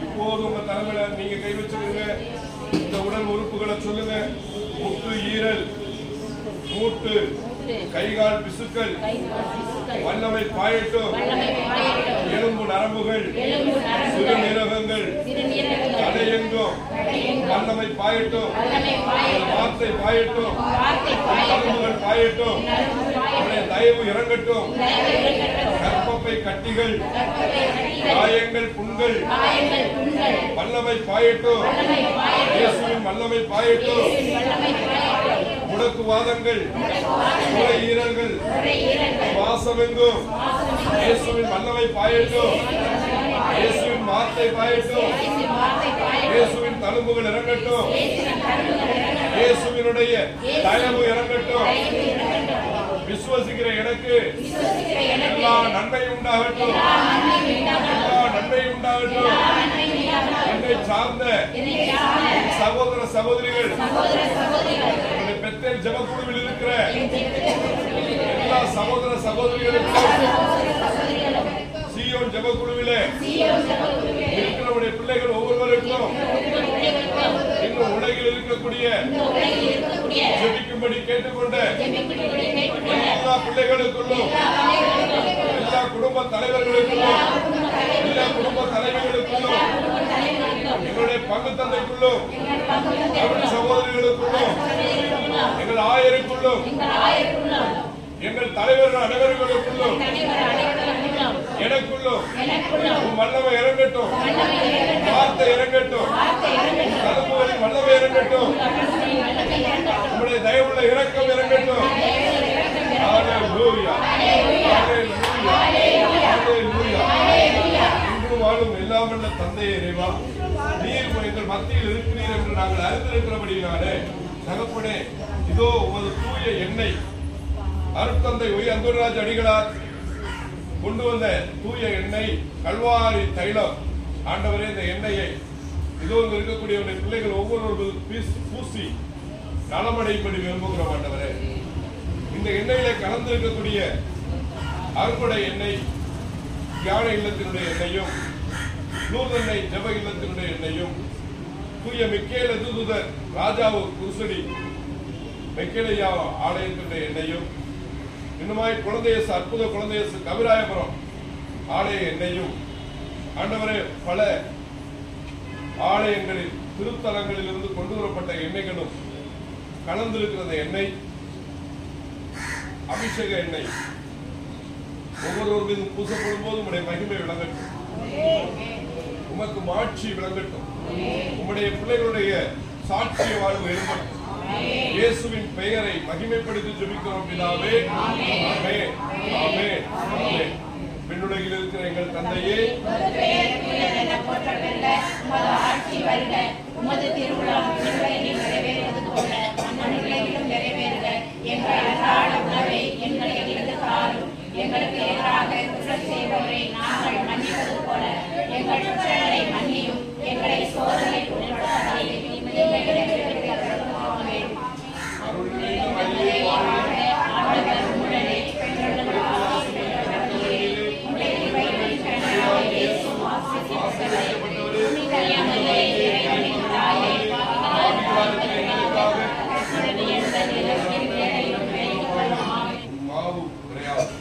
இப்போது உங்க தலைமையில நீங்க கை வச்சுக்கோங்க. இந்த உடல் உறுப்புகளை சொல்லுங்க. முட்டு, ஈரல், மூட்டு, கைகால் பிசுக்கள் வல்லமை பாயட்டும். எலும்பு நரம்புகள், சிறுநீரகங்கள், தலையெங்கும் வல்லமை பாயட்டும். வார்த்தை பாயட்டும். நரம்புகள் பாயட்டும். தயவு இறங்கட்டும். கற்பப்பை கட்டிகள், காயங்கள், புண்கள் வல்லமை பாயட்டும். இயேசுவின் வல்லமை பாயட்டும். முடக்குவாதங்கள், நுரையீரல்கள், வாசமெங்கும் இயேசுவின் வல்லமை பாயட்டும். இயேசுவின் வார்த்தை பாயட்டும். இயேசுவின் தழும்புகள் இறங்கட்டும். இயேசுவினுடைய தயவு இறங்கட்டும். விசுவசிக்கிற எனக்கு எல்லா நன்மையும் உண்டாகட்டும். எல்லா நன்மையும் உண்டாகட்டும். என்னை சார்ந்த சகோதர சகோதரிகள், பெத்தேல் ஜெபக்குழுவில் இருக்கிற எல்லா சகோதர சகோதரிகளுக்கும், சீயோன் ஜெபக்குழுவிலே இருக்கிறவருடைய பிள்ளைகள் ஒவ்வொருவருக்கும், இன்னும் உலகில் இருக்கக்கூடிய ஜெபிக்கும்படி கேட்டுக்கொண்ட எல்லா பிள்ளைகளுக்குள்ளும், எல்லா குடும்ப தலைவர்களுக்குள்ளும், எல்லா குடும்ப தலைவர்களுக்குள்ளும், எங்களுடைய பங்கு தந்தைக்குள்ளும், தமிழ் சகோதரிகளுக்குள்ளும், எங்கள் ஆயருக்குள்ளும், எங்கள் தலைவர்கள் அனைவர்களுக்குள்ளும் எனக்குள்ளும் உம் வல்லமை இறங்கட்டும், வார்த்தை இறங்கட்டும், தழும்புகளின் வல்லமை இறங்கட்டும், உம்முடைய தயவுள்ள இரக்கம் இறங்கட்டும். ஹல்லேலூயா, ஹல்லேலூயா, ஹல்லேலூயா. இன்றும் வாழும் எல்லாம் வல்ல தந்தையே இறைவா, நீர் எங்கள் மத்தியில் இருக்கிறீர் என்று நாங்கள் அறிந்திருக்கிறபடினாலே தகப்பனே, இதோ உமது தூய எண்ணெய் அருட்தந்தை ஒய் அந்தோனிராஜ் அடிகளார் கொண்டு வந்த தூய எண்ணெய் கல்வாரி தைலம் ஆண்டவரே, இந்த எண்ணெயை இதோ இருக்கக்கூடிய பிள்ளைகள் ஒவ்வொருவரும் பூசி நலமடைப்படி விரும்புகிறோம். ஆண்டவரே, இந்த எண்ணெயில கலந்து இருக்கக்கூடிய அறுபடை எண்ணெய் தியான இல்லத்தினுடைய எண்ணெயும், நூதெண்ணை ஜப இல்லத்தினுடைய எண்ணெயும், தூய மிக்கேல் எதுதூதர் ராஜாவு குருசடி மெக்கேலையா ஆலயத்தினுடைய எண்ணெயும், இன்னுமாய் குழந்தையசு அற்புத குழந்தையசு கவிராயபுரம் ஆலய எண்ணெயும், ஆண்டவரே பல ஆலயங்களில் திருத்தலங்களில் இருந்து கொண்டு வரப்பட்ட எண்ணெய்களும் கலந்திருக்கிற எண்ணெய் அபிஷேக எண்ணெய் ஒவ்வொருவர் மீதும் பூசப்படும் போது உம்முடைய மகிமை விளங்கட்டும், உமக்கு மாட்சி விளங்கட்டும், உம்முடைய பிள்ளைகளுடைய சாட்சிய வாழ்வு எழும்பட்டும். இயேசுவின் பெயரை மகிமைப்படுத்தி ஜெபிக்கிறோம் பிதாவே. ஆமென், ஆமென், ஆமென். விண்ணுலகில் இருக்கிற எங்கள் தந்தையே, உமது திருவுளம் விண்ணுலகில் நிறைவேறுவது போல மண்ணுலகிலும் நிறைவேறுக. எங்கள் அன்றாட உணவை எங்களுக்கு தாரும். எங்களுக்கு எதிராக குற்றம் செய்பவரை நாங்கள் மன்னிப்பது போல எங்கள் குற்றங்களை மன்னியும். எங்களை சோதனைக்கு உட்படுத்தாதேயும். மாவு குறையாது,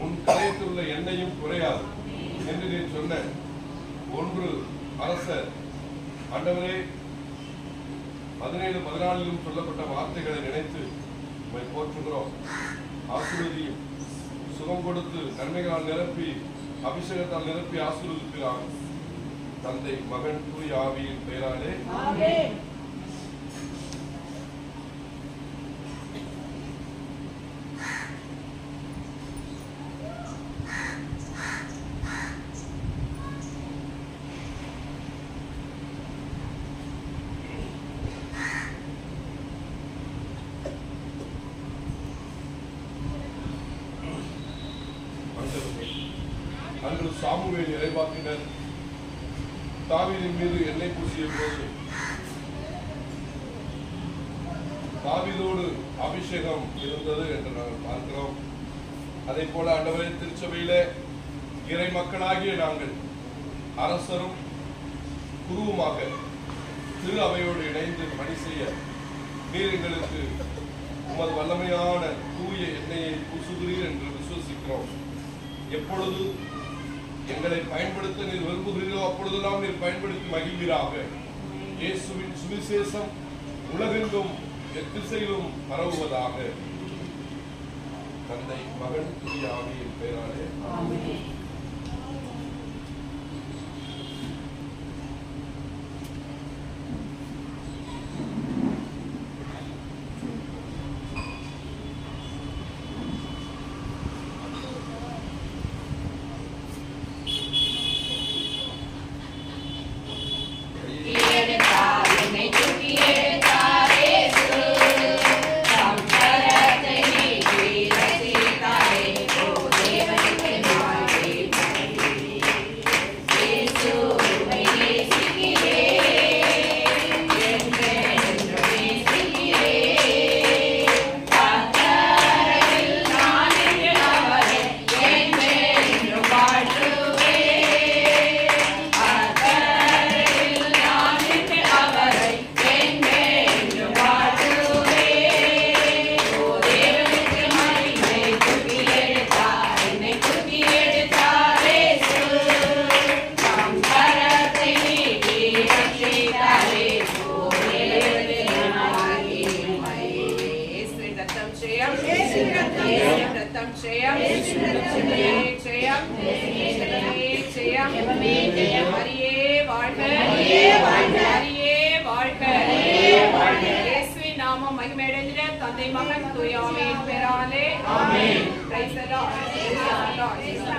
உன் கரையத்துள்ள எண்ணெயும் குறையாது என்று நீ சொன்ன ஒன்று அரசர் ஆண்டவரே 17-14 சொல்லப்பட்ட வார்த்தைகளை நினைத்து உம்மை போற்றுகிறோம். ஆசீர்வதியும், சுகம் கொடுத்து நன்மைகளால் நிரப்பி அபிஷேகத்தால் நிரப்பி ஆசீர்வதிக்கிறார். தந்தை மகன் தூய ஆவியின் பெயராலே ஆமென். அன்று சாமுவேல் இறைவாக்கினர் தாவீதின் மீது எண்ணெய் பூசிய போது தாவீதோடு அபிஷேகம் இருந்தது என்று நாங்கள் பார்க்கிறோம். அதை போல ஆண்டவரே, திருச்சபையில இறை மக்களாகிய நாங்கள் அரசரும் குருவுமாக திரு அவையோடு இணைந்து பணி செய்ய நீர் எங்களுக்கு உமது வல்லமையான தூய எண்ணெயை பூசுகிறீர் என்று விசுவசிக்கிறோம். எப்பொழுது எங்களை பயன்படுத்த நீர் விரும்புகிறீரோ அப்பொழுதெல்லாம் நீர் பயன்படுத்தி மகிழ்வீராக. இயேசுவின் சுவிசேஷம் உலகெங்கும் எத்திசையிலும் பரவுவதாக. தந்தை மகன் தூய ஆவியின் பெயராலே ஆமென். Amen. ஜெயம் மரியே வாழ்க மரியே வாழ்க இயேசுவின் நாமம் மகிமையடைந்திட தந்தை மகன் தூய ஆவியின் பெயராலே ஆமென். Price the Lord.